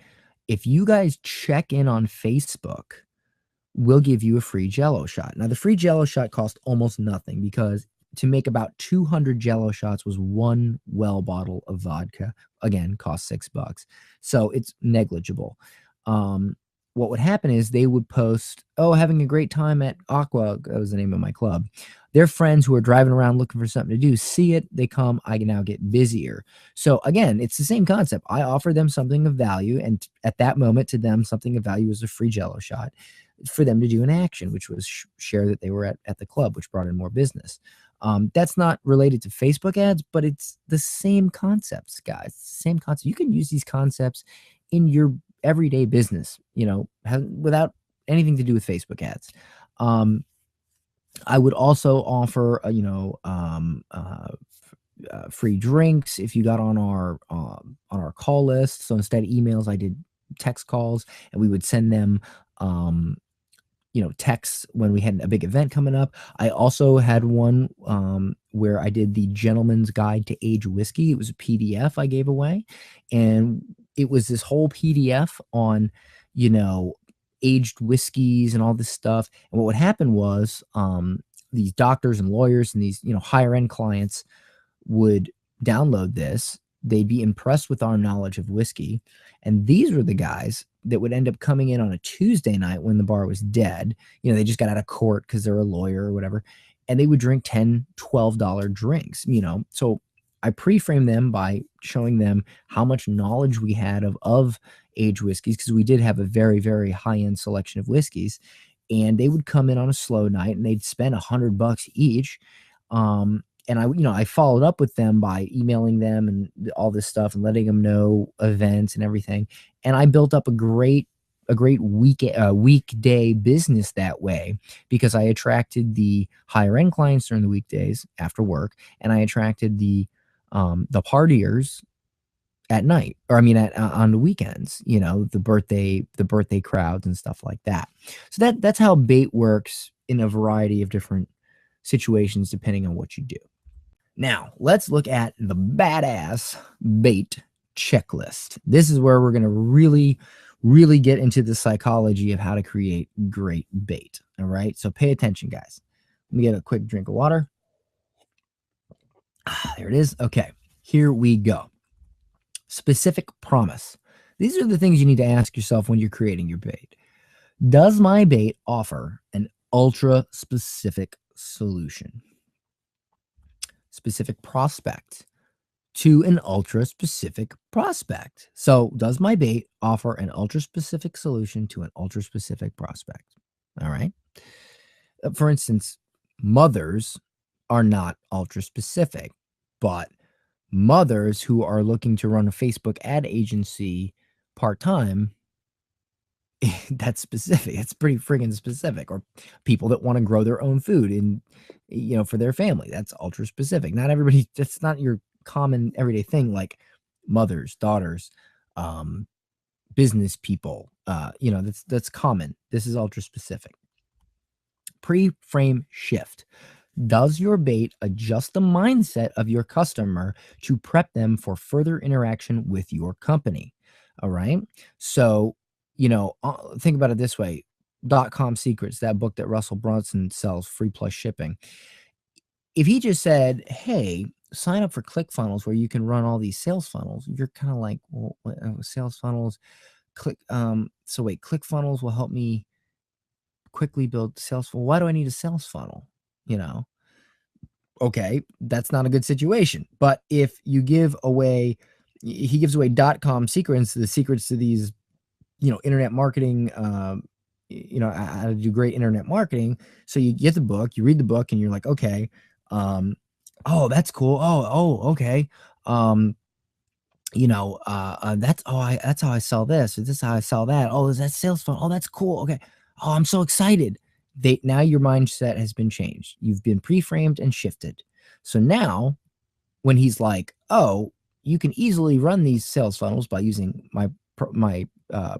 S1: if you guys check in on Facebook, we'll give you a free Jello shot. Now, the free Jello shot cost almost nothing, because to make about 200 Jello shots was one well bottle of vodka. Again, cost $6. So it's negligible. What would happen is they would post, oh, having a great time at Aqua. That was the name of my club. Their friends who are driving around looking for something to do see it, they come, I now get busier. So again, it's the same concept. I offer them something of value, and at that moment, to them, something of value was a free Jello shot for them to do an action, which was share that they were at the club, which brought in more business. That's not related to Facebook ads, but it's the same concepts, guys. Same concept. You can use these concepts in your everyday business, without anything to do with Facebook ads. I would also offer, free drinks if you got on our call list. So instead of emails, I did text calls, and we would send them, texts when we had a big event coming up. I also had one where I did the Gentleman's Guide to Age Whiskey. It was a PDF I gave away, and it was this whole PDF on, aged whiskeys and all this stuff. And what would happen was, these doctors and lawyers and these, higher end clients would download this. They'd be impressed with our knowledge of whiskey. And these were the guys that would end up coming in on a Tuesday night when the bar was dead. They just got out of court because they're a lawyer or whatever. And they would drink $10, $12 drinks, So I pre-framed them by showing them how much knowledge we had of aged whiskeys, because we did have a very, very high-end selection of whiskeys. And they would come in on a slow night and they'd spend $100 each. And I followed up with them by emailing them and all this stuff and letting them know events and everything. And I built up a great weekday business that way, because I attracted the higher end clients during the weekdays after work, and I attracted the partiers at night, or I mean on the weekends, the birthday crowds and stuff like that. So that's how bait works in a variety of different situations depending on what you do. Now, let's look at the badass bait checklist. This is where we're going to really get into the psychology of how to create great bait. All right. So pay attention, guys. Let me get a quick drink of water. There it is. Okay. Here we go. Specific promise. These are the things you need to ask yourself when you're creating your bait. Does my bait offer an ultra specific solution? Specific prospect to an ultra specific prospect. So, does my bait offer an ultra specific solution to an ultra specific prospect? All right. For instance, mothers are not ultra specific, but mothers who are looking to run a Facebook ad agency part time, that's specific. It's pretty friggin' specific. Or people that want to grow their own food and, for their family, that's ultra specific. Not everybody, that's not your common everyday thing, like mothers, daughters, business people. That's common. This is ultra specific. Pre-frame shift. Does your bait adjust the mindset of your customer to prep them for further interaction with your company? All right. So, think about it this way. .com Secrets, that book that Russell Brunson sells, free plus shipping. If he just said, hey, sign up for ClickFunnels where you can run all these sales funnels, you're kind of like, well, sales funnels, so wait, ClickFunnels will help me quickly build sales funnel. Why do I need a sales funnel? Okay, that's not a good situation. But if you give away, he gives away .com secrets, the secrets to these, internet marketing, how to do great internet marketing. So you get the book, you read the book, and you're like, okay, oh, that's cool. Okay. That's how I sell this, or this is how I sell that. Oh, is that sales funnel? Oh, that's cool. Okay. Oh, I'm so excited. Now your mindset has been changed. You've been pre-framed and shifted. So now when he's like, oh, you can easily run these sales funnels by using my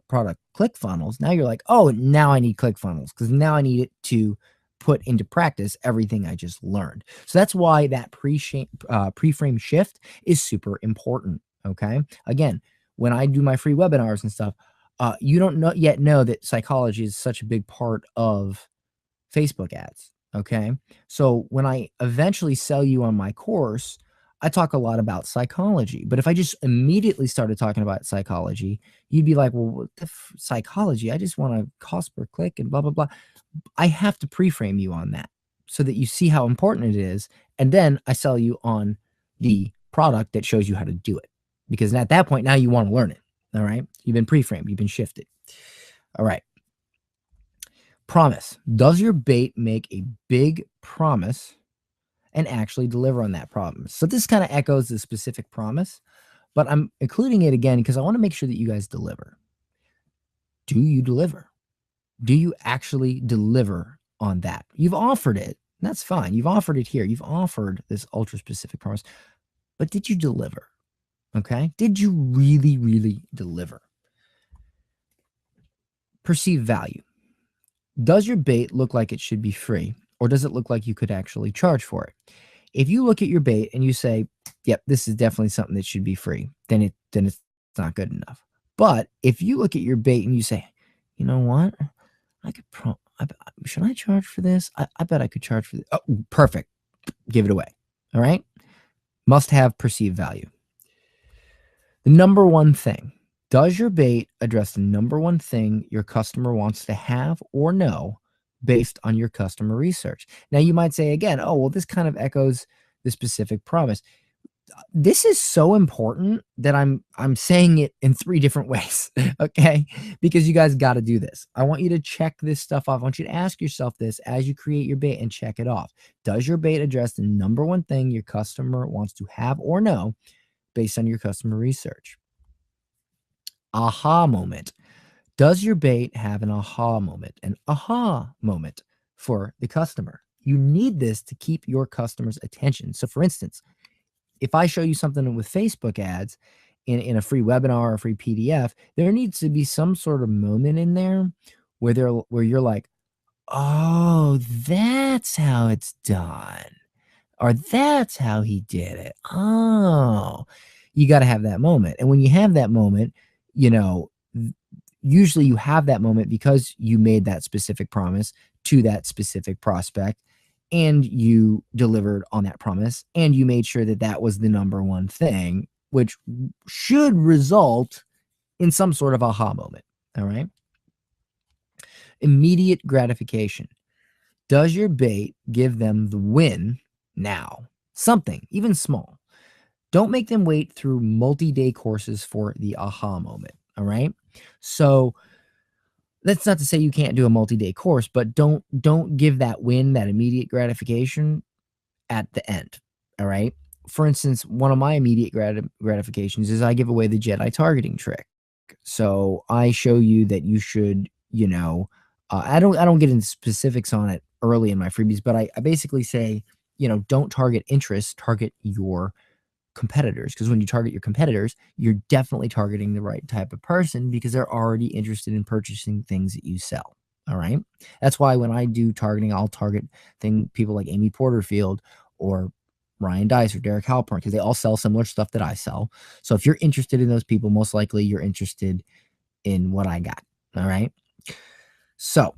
S1: product ClickFunnels. Now you're like, oh, now I need ClickFunnels because now I need it to put into practice everything I just learned. So that's why that pre-frame shift is super important. Okay. Again, when I do my free webinars and stuff, you don't yet know that psychology is such a big part of Facebook ads. Okay. So when I eventually sell you on my course, I talk a lot about psychology. But if I just immediately started talking about psychology, you'd be like, well, what the psychology? I just want a cost per click and blah, blah, blah. I have to pre-frame you on that so that you see how important it is. And then I sell you on the product that shows you how to do it. Because at that point, now you want to learn it. All right. You've been pre-framed. You've been shifted. All right. Promise. Does your bait make a big promise and actually deliver on that promise? So this kind of echoes the specific promise, but I'm including it again because I want to make sure that you guys deliver. Do you deliver? Do you actually deliver on that? You've offered it. That's fine. You've offered it here. You've offered this ultra specific promise, but did you deliver? Okay. Did you really deliver? Perceived value. Does your bait look like it should be free, or does it look like you could actually charge for it? If you look at your bait and you say, yep, this is definitely something that should be free, then it's not good enough. But if you look at your bait and you say, you know what, should I charge for this? I bet I could charge for this. Oh, perfect. Give it away. All right. Must have perceived value. The number one thing. Does your bait address the number one thing your customer wants to have or know based on your customer research? Now, you might say again, oh, well, this kind of echoes the specific promise. This is so important that I'm saying it in 3 different ways, okay? Because you guys got to do this. I want you to check this stuff off. I want you to ask yourself this as you create your bait and check it off. Does your bait address the number one thing your customer wants to have or know based on your customer research? Aha moment. Does your bait have an aha moment for the customer? You need this to keep your customer's attention. So for instance, if I show you something with Facebook ads in a free webinar or a free PDF, there needs to be some sort of moment in there where you're like, oh, that's how it's done. Or that's how he did it. Oh, you got to have that moment. And when you have that moment, you know, usually you have that moment because you made that specific promise to that specific prospect and you delivered on that promise and you made sure that that was the number one thing, which should result in some sort of aha moment. All right. Immediate gratification. Does your bait give them the win now? Something, even small. Don't make them wait through multi-day courses for the aha moment. All right. So that's not to say you can't do a multi-day course, but don't give that win, that immediate gratification at the end. All right. For instance, one of my immediate gratifications is I give away the Jedi targeting trick. So I show you that you should, I don't get into specifics on it early in my freebies, but I basically say, don't target interests, target your competitors. Because when you target your competitors, you're definitely targeting the right type of person because they're already interested in purchasing things that you sell. All right. That's why when I do targeting, I'll target people like Amy Porterfield or Ryan Dice or Derek Halpern because they all sell similar stuff that I sell. So if you're interested in those people, most likely you're interested in what I got. All right. So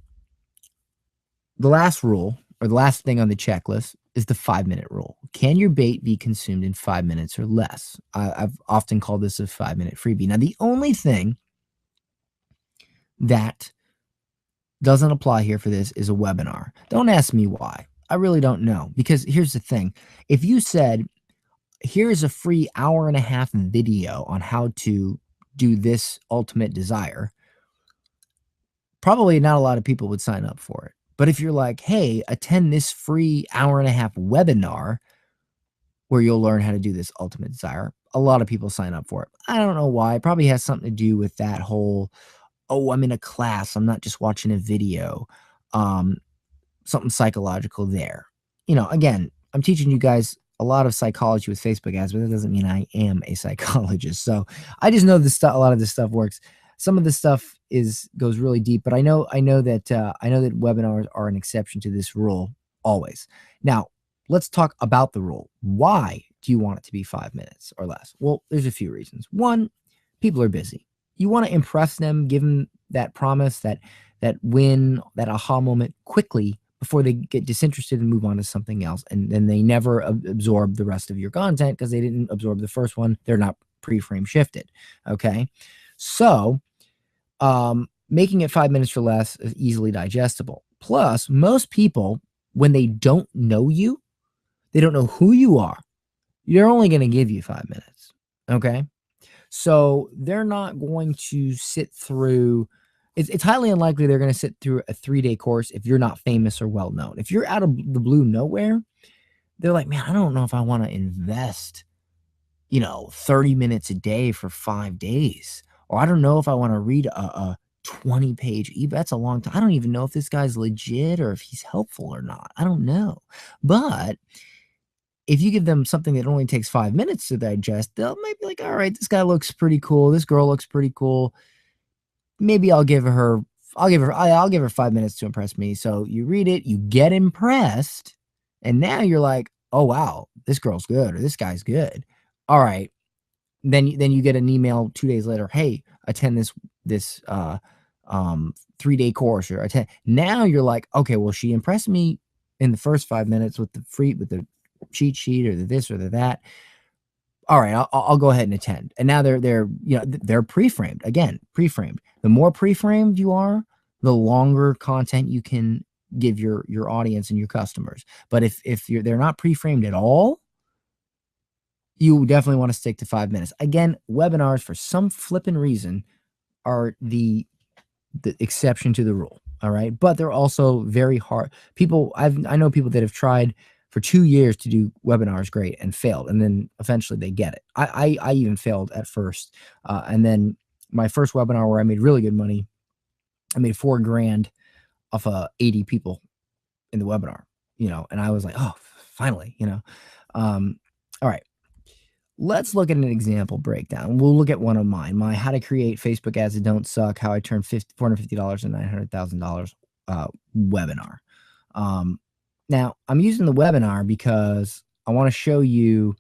S1: the last rule or the last thing on the checklist is the 5-minute rule. Can your bait be consumed in 5 minutes or less? I've often called this a 5-minute freebie. Now, the only thing that doesn't apply here for this is a webinar. Don't ask me why. I really don't know, because here's the thing. If you said, here's a free hour-and-a-half video on how to do this ultimate desire, probably not a lot of people would sign up for it. But if you're like, hey, attend this free hour-and-a-half webinar where you'll learn how to do this ultimate desire, a lot of people sign up for it. I don't know why. It probably has something to do with that whole, oh, I'm in a class, I'm not just watching a video. Something psychological there. Again, I'm teaching you guys a lot of psychology with Facebook ads, but that doesn't mean I am a psychologist. So I just know this stuff. A lot of this stuff works. Some of this stuff goes really deep, but I know that webinars are an exception to this rule always. Now, let's talk about the rule. Why do you want it to be 5 minutes or less? Well, there's a few reasons. One, people are busy. You want to impress them, give them that promise, that win, that aha moment quickly before they get disinterested and move on to something else. And then they never absorb the rest of your content because they didn't absorb the first one. They're not pre-frame shifted. Okay. So making it 5 minutes or less is easily digestible. Plus, most people, when they don't know you, they don't know who you are, you're only going to give you 5 minutes. Okay. So they're not going to sit through. It's highly unlikely they're going to sit through a 3-day course if you're not famous or well known. If you're out of the blue nowhere, they're like, man, I don't know if I want to invest, 30 minutes a day for 5 days. Or I don't know if I want to read a 20-page ebook. That's a long time. I don't even know if this guy's legit or if he's helpful or not. I don't know. But if you give them something that only takes 5 minutes to digest, they'll maybe be like, all right, this guy looks pretty cool. This girl looks pretty cool. Maybe I'll give her 5 minutes to impress me. So you read it, you get impressed, and now you're like, oh wow, this girl's good or this guy's good. All right. Then you get an email 2 days later, hey, attend this 3-day course or attend. Now you're like, okay, well, she impressed me in the first 5 minutes with the cheat sheet or the this or the that. All right, I'll go ahead and attend. And now they're pre-framed. Again, pre-framed. The more pre-framed you are, the longer content you can give your audience and your customers. But if they're not pre-framed at all, you definitely want to stick to 5 minutes. Again, webinars for some flipping reason are the exception to the rule. All right, but they're also very hard. I know people that have tried for 2 years to do webinars great and failed, and then eventually they get it. I even failed at first, and then my first webinar where I made really good money, I made $4,000 off 80 people in the webinar, and I was like, oh, finally, all right. Let's look at an example breakdown. We'll look at one of mine, my how to create Facebook ads that don't suck, how I turned $450 into $900,000 webinar. Now, I'm using the webinar because I want to show you,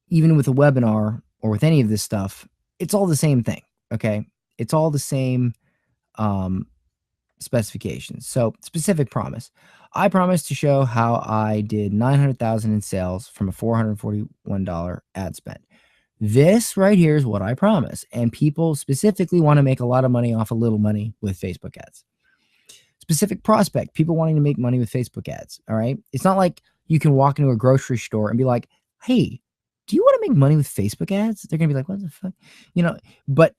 S1: even with a webinar or with any of this stuff, it's all the same thing. Okay. It's all the same specifications. So specific promise. I promised to show how I did 900,000 in sales from a $441 ad spend. This right here is what I promise. And people specifically want to make a lot of money off a little money with Facebook ads. Specific prospect, people wanting to make money with Facebook ads. All right. It's not like you can walk into a grocery store and be like, hey, do you want to make money with Facebook ads? They're going to be like, what the fuck? You know, but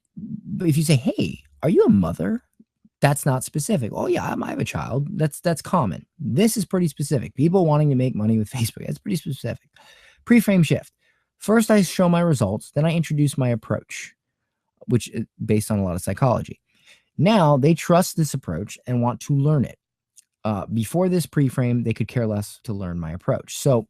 S1: if you say, hey, are you a mother? That's not specific. Oh yeah, I have a child. That's common. This is pretty specific. People wanting to make money with Facebook. That's pretty specific. Pre-frame shift. First, I show my results. Then I introduce my approach, which is based on a lot of psychology. Now they trust this approach and want to learn it. Before this pre-frame, they could care less to learn my approach. So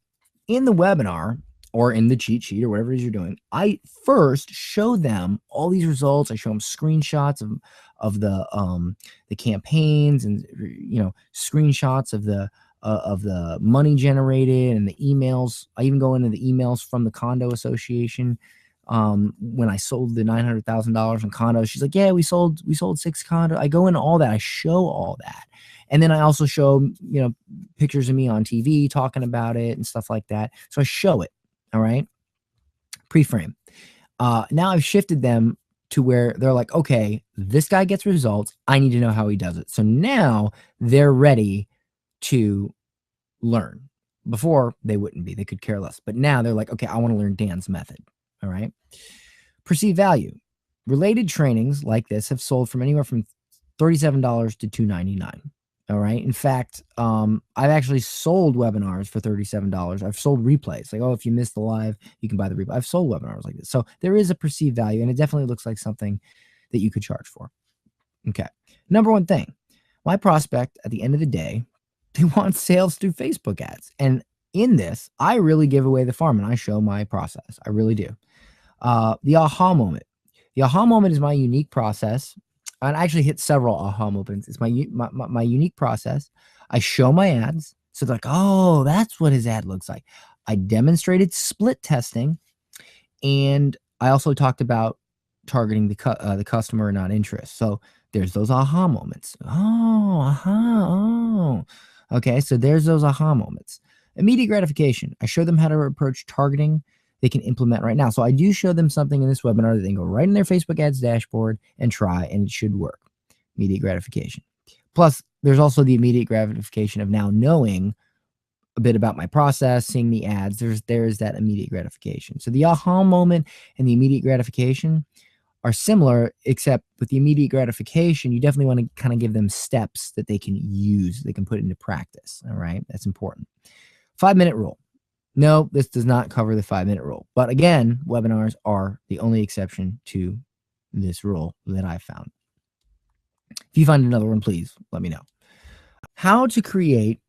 S1: in the webinar or in the cheat sheet or whatever it is you're doing, I first show them all these results. I show them screenshots of the campaigns and, you know, screenshots of the money generated and the emails. I even go into the emails from the condo association. When I sold the $900,000 in condos, she's like, yeah, we sold 6 condos. I go into all that. I show all that. And then I also show, you know, pictures of me on TV talking about it and stuff like that. So I show it. All right. Pre-frame. Now I've shifted them to where they're like, okay, this guy gets results. I need to know how he does it. So now they're ready to learn. Before they wouldn't be, they could care less. But now they're like, okay, I want to learn Dan's method. All right. Perceived value. Related trainings like this have sold from anywhere from $37 to $299. All right. In fact, I've actually sold webinars for $37. I've sold replays. Like, oh, if you missed the live, you can buy the replay. I've sold webinars like this. So there is a perceived value, and it definitely looks like something that you could charge for. Okay. Number one thing, my prospect at the end of the day, they want sales through Facebook ads. And in this, I really give away the farm and I show my process. I really do. The aha moment. The aha moment is my unique process. And I actually hit several aha moments. It's my unique process. I show my ads. So they're like, oh, that's what his ad looks like. I demonstrated split testing. And I also talked about targeting the customer and not interest. So there's those aha moments. Oh, aha, oh. Okay, so there's those aha moments. Immediate gratification. I show them how to approach targeting they can implement right now. So I do show them something in this webinar that they can go right in their Facebook ads dashboard and try, and it should work. Immediate gratification. Plus, there's also the immediate gratification of now knowing a bit about my process, seeing the ads. There's that immediate gratification. So the aha moment and the immediate gratification are similar, except with the immediate gratification, you definitely want to kind of give them steps that they can use, they can put into practice. All right, that's important. 5-minute rule. No, this does not cover the 5-minute rule. But again, webinars are the only exception to this rule that I've found. If you find another one, please let me know. How to create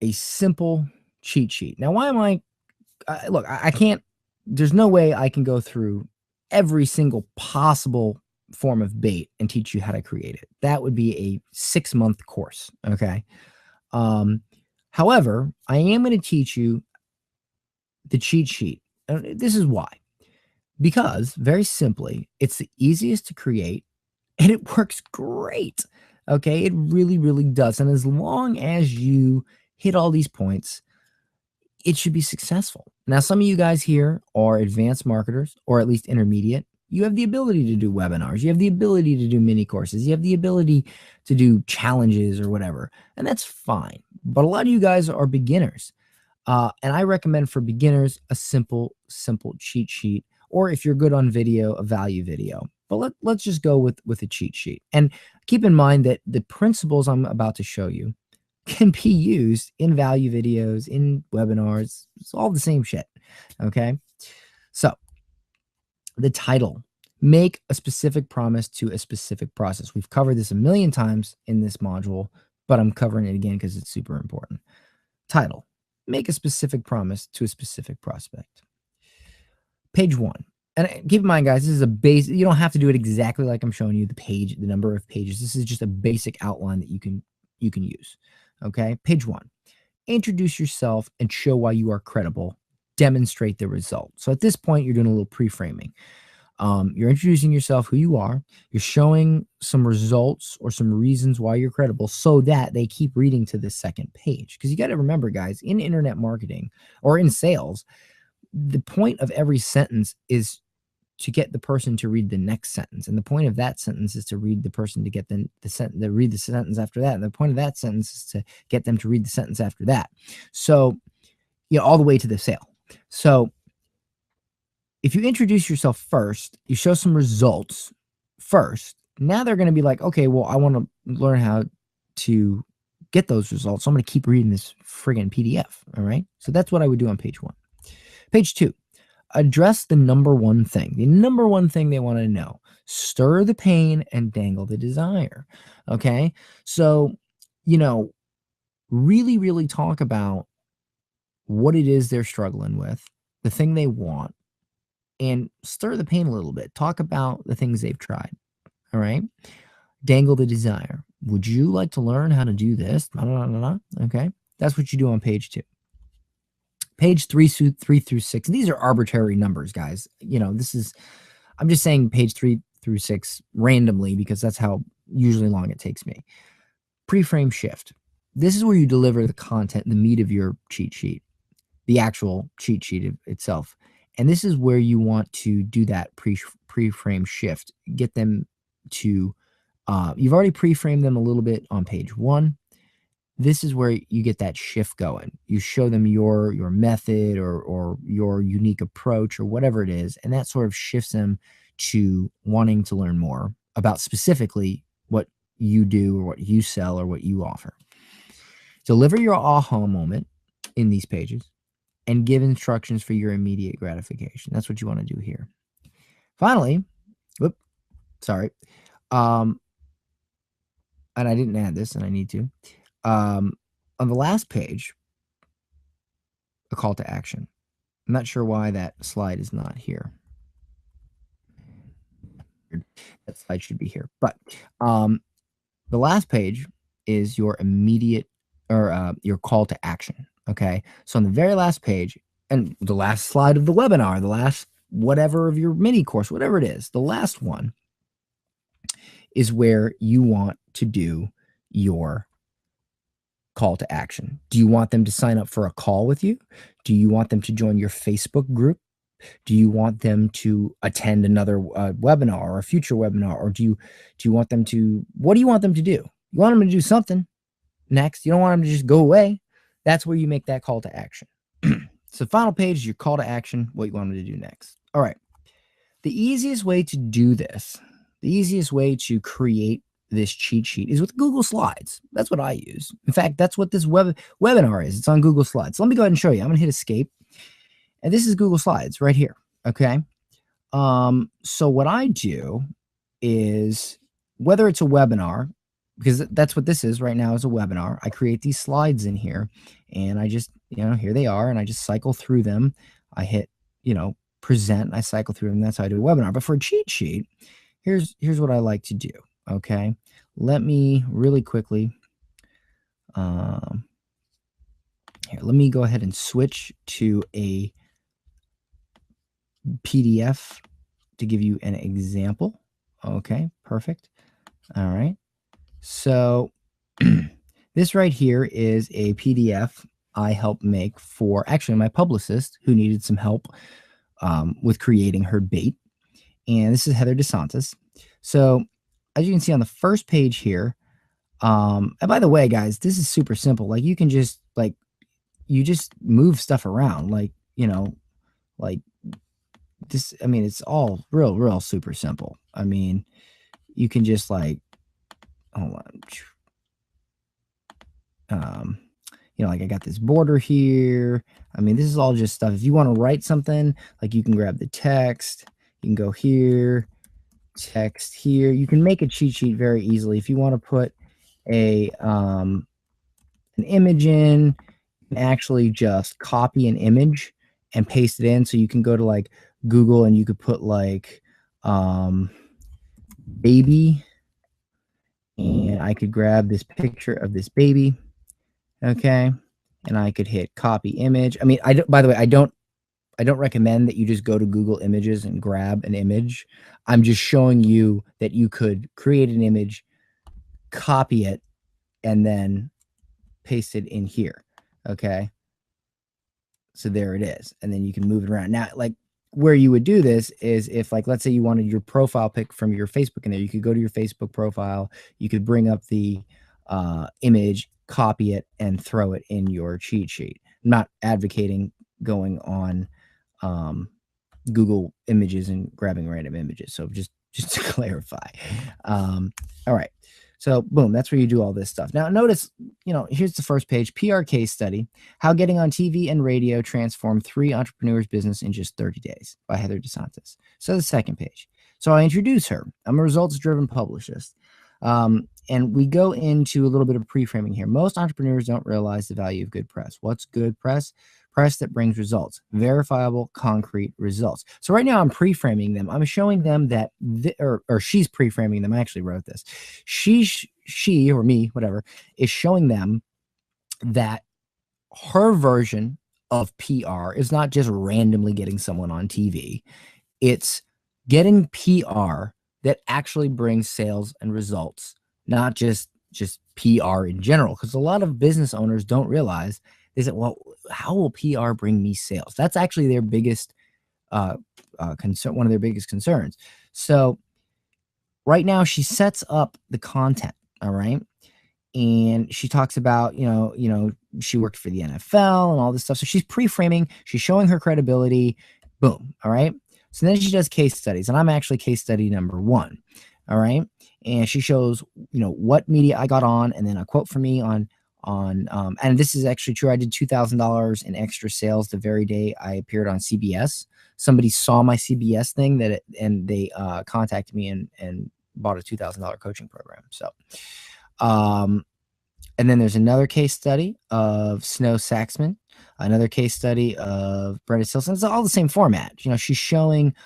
S1: a simple cheat sheet. Now, why am look, I can't, there's no way I can go through every single possible form of bait and teach you how to create it. That would be a 6-month course. Okay. However, I am going to teach you the cheat sheet. And this is why. Because very simply, it's the easiest to create and it works great. Okay. It really, really does. And as long as you hit all these points, it should be successful. Now, some of you guys here are advanced marketers or at least intermediate. You have the ability to do webinars. You have the ability to do mini courses. You have the ability to do challenges or whatever. And that's fine. But a lot of you guys are beginners. And I recommend for beginners a simple cheat sheet, or if you're good on video, a value video. But let's just go with a cheat sheet. And keep in mind that the principles I'm about to show you can be used in value videos, in webinars. It's all the same shit. Okay. So the title, make a specific promise to a specific process. We've covered this a million times in this module, but I'm covering it again because it's super important. Title, make a specific promise to a specific prospect. Page 1. And keep in mind, guys, this is a base. You don't have to do it exactly like I'm showing you the number of pages. This is just a basic outline that you can use. Okay. Page 1. introduce yourself and show why you are credible, demonstrate the result. So at this point, you're doing a little pre-framing. You're introducing yourself, who you are. You're showing some results or some reasons why you're credible so that they keep reading to the second page. Because you got to remember, guys, in internet marketing or in sales, the point of every sentence is to get the person to read the next sentence. And the point of that sentence is to read the person to get the sentence to read the sentence after that. And the point of that sentence is to get them to read the sentence after that. So, all the way to the sale. So if you introduce yourself first, you show some results first. Now they're going to be like, okay, well, I want to learn how to get those results. So I'm going to keep reading this friggin' PDF. All right. So that's what I would do on page 1. Page 2, address the number one thing. The number one thing they want to know: stir the pain and dangle the desire. Okay. So, really, really talk about what it is they're struggling with, the thing they want, and stir the pain a little bit. Talk about the things they've tried. All right. Dangle the desire. Would you like to learn how to do this? Okay. That's what you do on page 2. Page 3 through 6. These are arbitrary numbers, guys. I'm just saying page 3 through 6 randomly because that's how usually long it takes me. Pre-frame shift. This is where you deliver the content, the meat of your cheat sheet, the actual cheat sheet itself. And this is where you want to do that pre-frame shift. Get them to, you've already pre-framed them a little bit on page 1. This is where you get that shift going. You show them your method or your unique approach or whatever it is. And that sort of shifts them to wanting to learn more about specifically what you do or what you sell or what you offer. Deliver your aha moment in these pages and give instructions for your immediate gratification. That's what you want to do here. Finally, and I didn't add this and I need to. On the last page, a call to action. I'm not sure why that slide is not here. That slide should be here. But the last page is your immediate or your call to action. Okay. So on the very last page and the last slide of the webinar, the last whatever of your mini course, whatever it is, the last one is where you want to do your call to action. Do you want them to sign up for a call with you? Do you want them to join your Facebook group? Do you want them to attend another webinar or a future webinar? Or do you want them to, what do you want them to do? You want them to do something next. You don't want them to just go away. That's where you make that call to action. So final page is your call to action, what you want them to do next. All right. The easiest way to do this, the easiest way to create this cheat sheet is with Google Slides. That's what I use. In fact, that's what this webinar is. It's on Google Slides. So let me go ahead and show you. I'm going to hit escape. And this is Google Slides right here. Okay. So what I do is, whether it's a webinar, because that's what this is right now, is a webinar, I create these slides in here and I just, here they are. And I just cycle through them. I hit, present, and I cycle through them. That's how I do a webinar. But for a cheat sheet, here's what I like to do. Okay. Let me really quickly, here, let me go ahead and switch to a PDF to give you an example. Okay, perfect. All right. So this right here is a PDF I helped make for actually my publicist who needed some help with creating her bait. And this is Heather DeSantis. So as you can see on the first page here, and by the way, guys, this is super simple. Like, you can just you just move stuff around, like this. I mean, it's all real super simple. I mean, you can just hold on. Like I got this border here. I mean, this is all just stuff. If you want to write something, like, you can grab the text, you can go here, text here. You can make a cheat sheet very easily. If you want to put a an image in, you can actually just copy an image and paste it in. So you can go to like Google and you could put like baby, and I could grab this picture of this baby. Okay. and I could hit copy image. I mean, by the way, I don't recommend that you just go to Google Images and grab an image. I'm just showing you that you could create an image, copy it, and then paste it in here. Okay. So there it is. And then you can move it around. Now, like where you would do this is if, like, let's say you wanted your profile pic from your Facebook in there, you could go to your Facebook profile, you could bring up the image, copy it, and throw it in your cheat sheet. I'm not advocating going on Google Images and grabbing random images. So just to clarify. All right. So boom, that's where you do all this stuff. Now notice, here's the first page, PR case study, how getting on TV and radio transformed 3 entrepreneurs' business in just 30 days by Heather DeSantis. So the second page. So I introduce her. I'm a results-driven publicist. And we go into a little bit of pre-framing here. Most entrepreneurs don't realize the value of good press. What's good press? Press that brings results, verifiable, concrete results. So right now I'm pre-framing them. I'm showing them that, or she's pre-framing them. I actually wrote this. She or me, whatever, is showing them that her version of PR is not just randomly getting someone on TV. It's getting PR that actually brings sales and results, not just PR in general. Because a lot of business owners don't realize, they say, well, how will PR bring me sales? That's actually their biggest concern, one of their biggest concerns. So right now she sets up the content, all right? And she talks about, she worked for the NFL and all this stuff. So she's pre-framing, she's showing her credibility, boom, all right? So then she does case studies, and I'm actually case study number 1, all right? And she shows, what media I got on, and then a quote from me on and this is actually true. I did $2,000 in extra sales the very day I appeared on CBS. Somebody saw my CBS thing and they contacted me and bought a $2,000 coaching program. So, and then there's another case study of Snow Saxman, another case study of Brenda Silson. It's all the same format. She's showing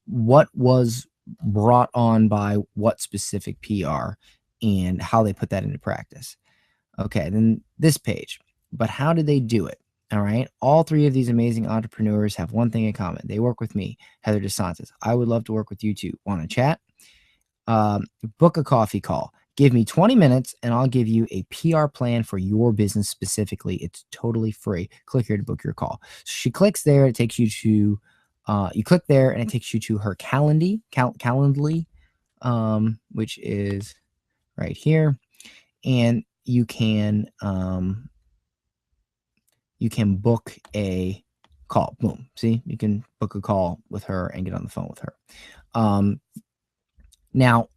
S1: what was brought on by what specific PR and how they put that into practice. Okay, then this page. But how did they do it? All right. All 3 of these amazing entrepreneurs have one thing in common. They work with me, Heather DeSantis. I would love to work with you too. Want to chat? Book a coffee call. Give me 20 minutes and I'll give you a PR plan for your business specifically. It's totally free. Click here to book your call. So she clicks there. It takes you to, you click there and it takes you to her Calendly, which is right here. And you can book a call. Boom. See, you can book a call with her and get on the phone with her. Now,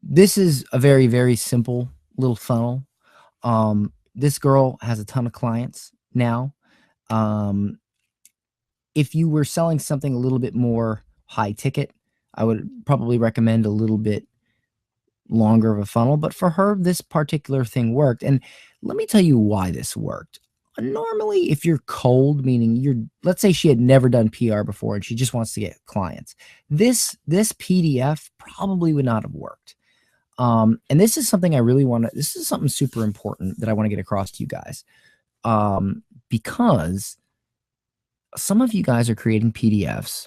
S1: this is a very, very simple little funnel. This girl has a ton of clients now. If you were selling something a little bit more high ticket, I would probably recommend a little bit longer of a funnel, but for her, this particular thing worked. And let me tell you why this worked. Normally, if you're cold, meaning let's say she had never done PR before and she just wants to get clients, this PDF probably would not have worked. And this is something this is something super important that I want to get across to you guys. Because some of you guys are creating PDFs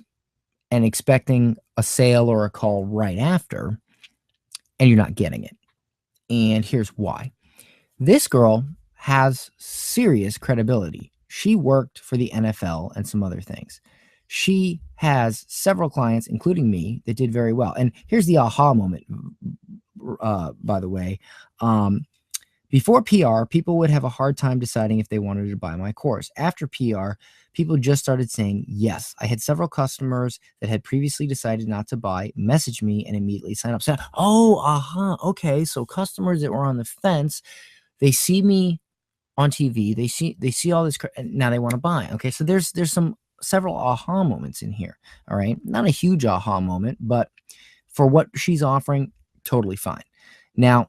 S1: and expecting a sale or a call right after, and you're not getting it. And here's why. This girl has serious credibility. She worked for the NFL and some other things. She has several clients, including me, that did very well. And here's the aha moment, by the way. Before PR, people would have a hard time deciding if they wanted to buy my course. After PR, people just started saying yes. I had several customers that had previously decided not to buy, message me, and immediately sign up. So, okay. So customers that were on the fence, they see me on TV, they see all this, and now they want to buy. Okay, so there's several aha moments in here. All right, not a huge aha moment, but for what she's offering, totally fine. Now,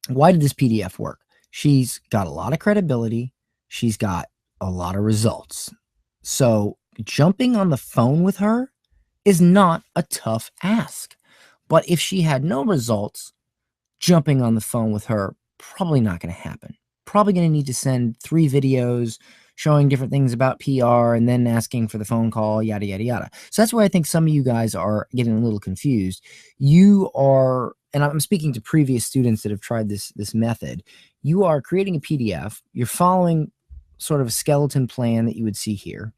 S1: why did this PDF work? She's got a lot of credibility. She's got a lot of results. So jumping on the phone with her is not a tough ask. But if she had no results, jumping on the phone with her, probably not going to happen. probably going to need to send 3 videos showing different things about PR and then asking for the phone call, yada, yada, yada. So that's where I think some of you guys are getting a little confused. You are, and I'm speaking to previous students that have tried this method, you are creating a PDF, you're following sort of a skeleton plan that you would see here,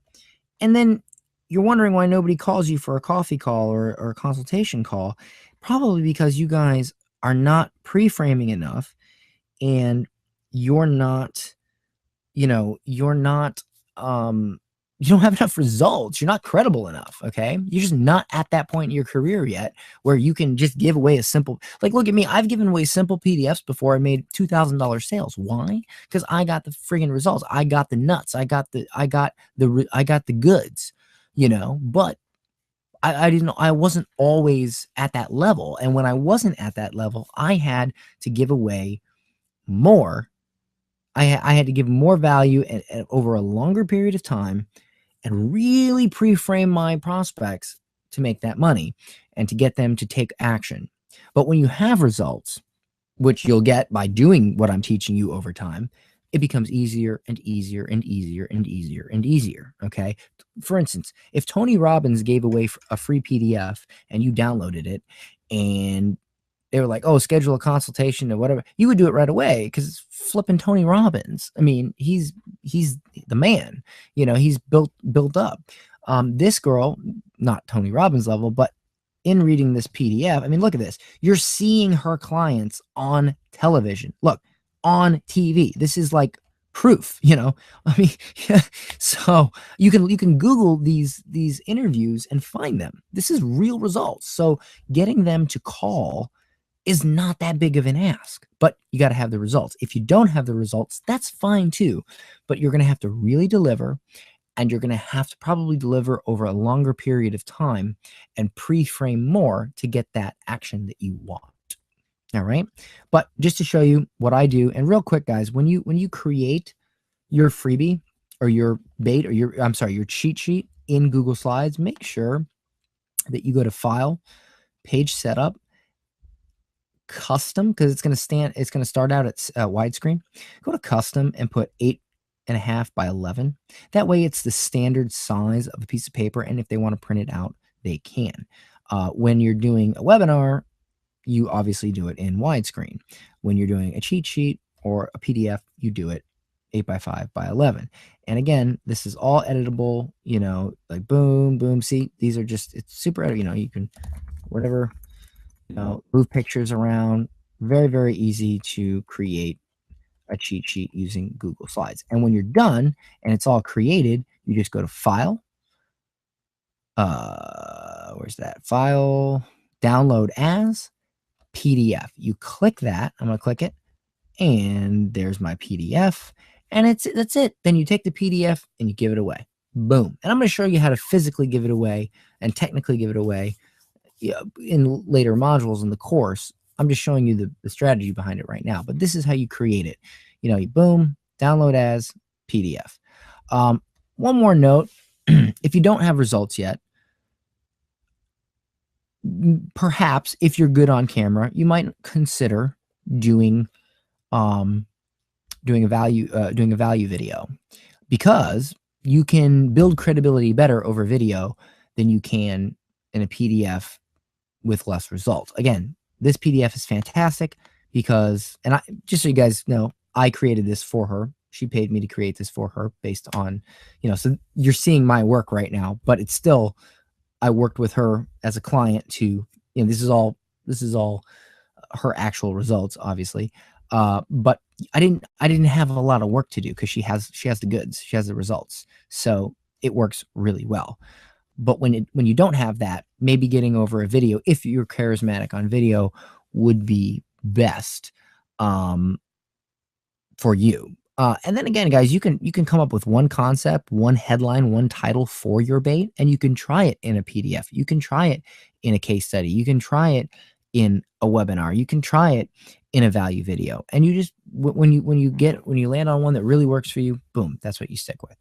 S1: and then you're wondering why nobody calls you for a coffee call or a consultation call. Probably because you guys are not pre-framing enough, and you're not, you're not, you don't have enough results. You're not credible enough. Okay. You're just not at that point in your career yet where you can just give away a simple, like, look at me. I've given away simple PDFs before I made $2,000 sales. Why? Because I got the friggin' results. I got the nuts. I got the goods, but I didn't, I wasn't always at that level. And when I wasn't at that level, I had to give away more. I had to give more value over a longer period of time and really pre-frame my prospects to make that money and to get them to take action. But when you have results, which you'll get by doing what I'm teaching you over time, it becomes easier and easier and easier and easier and easier. Okay. For instance, if Tony Robbins gave away a free PDF and you downloaded it and they were like, oh, schedule a consultation or whatever, you would do it right away because it's flipping Tony Robbins. I mean, he's the man, he's built up. This girl, not Tony Robbins level, but in reading this PDF, I mean, look at this. You're seeing her clients on television. Look, on TV. This is like proof, I mean, so you can Google these interviews and find them. This is real results. So getting them to call is not that big of an ask, but you got to have the results. If you don't have the results, that's fine too, but you're going to have to really deliver, and you're going to have to probably deliver over a longer period of time and pre-frame more to get that action that you want. All right. But just to show you what I do, and real quick, guys, when you create your freebie or your bait or your cheat sheet in Google Slides, make sure that you go to File, Page Setup, Custom, because it's going to start out at widescreen. Go to Custom and put 8.5 by 11. That way it's the standard size of a piece of paper, and if they want to print it out, they can. When you're doing a webinar, you obviously do it in widescreen. When you're doing a cheat sheet or a PDF, you do it 8 by 5 by 11. And again, this is all editable, like boom, boom. See, these are just, it's super, you can, whatever, move pictures around. Very, very easy to create a cheat sheet using Google Slides. And when you're done and it's all created, you just go to File. Where's that? File, Download as PDF. You click that. I'm going to click it. And there's my PDF. And that's it. Then you take the PDF and you give it away. Boom. And I'm going to show you how to physically give it away and technically give it away in later modules in the course. I'm just showing you the strategy behind it right now. But this is how you create it. You boom, download as PDF. One more note. If you don't have results yet, perhaps if you're good on camera, you might consider doing a value video, because you can build credibility better over video than you can in a PDF with less results. Again, this PDF is fantastic because, and just so you guys know, I created this for her. She paid me to create this for her based on, so you're seeing my work right now, but it's still, I worked with her as a client to, this is all her actual results, obviously. But I didn't have a lot of work to do because she has the goods, she has the results. So it works really well. But when you don't have that, maybe getting over a video, if you're charismatic on video, would be best for you. And then again, guys, you can come up with one concept, one headline, one title for your bait, and you can try it in a PDF. You can try it in a case study. You can try it in a webinar. You can try it in a value video. And you just, when you land on one that really works for you, boom, that's what you stick with.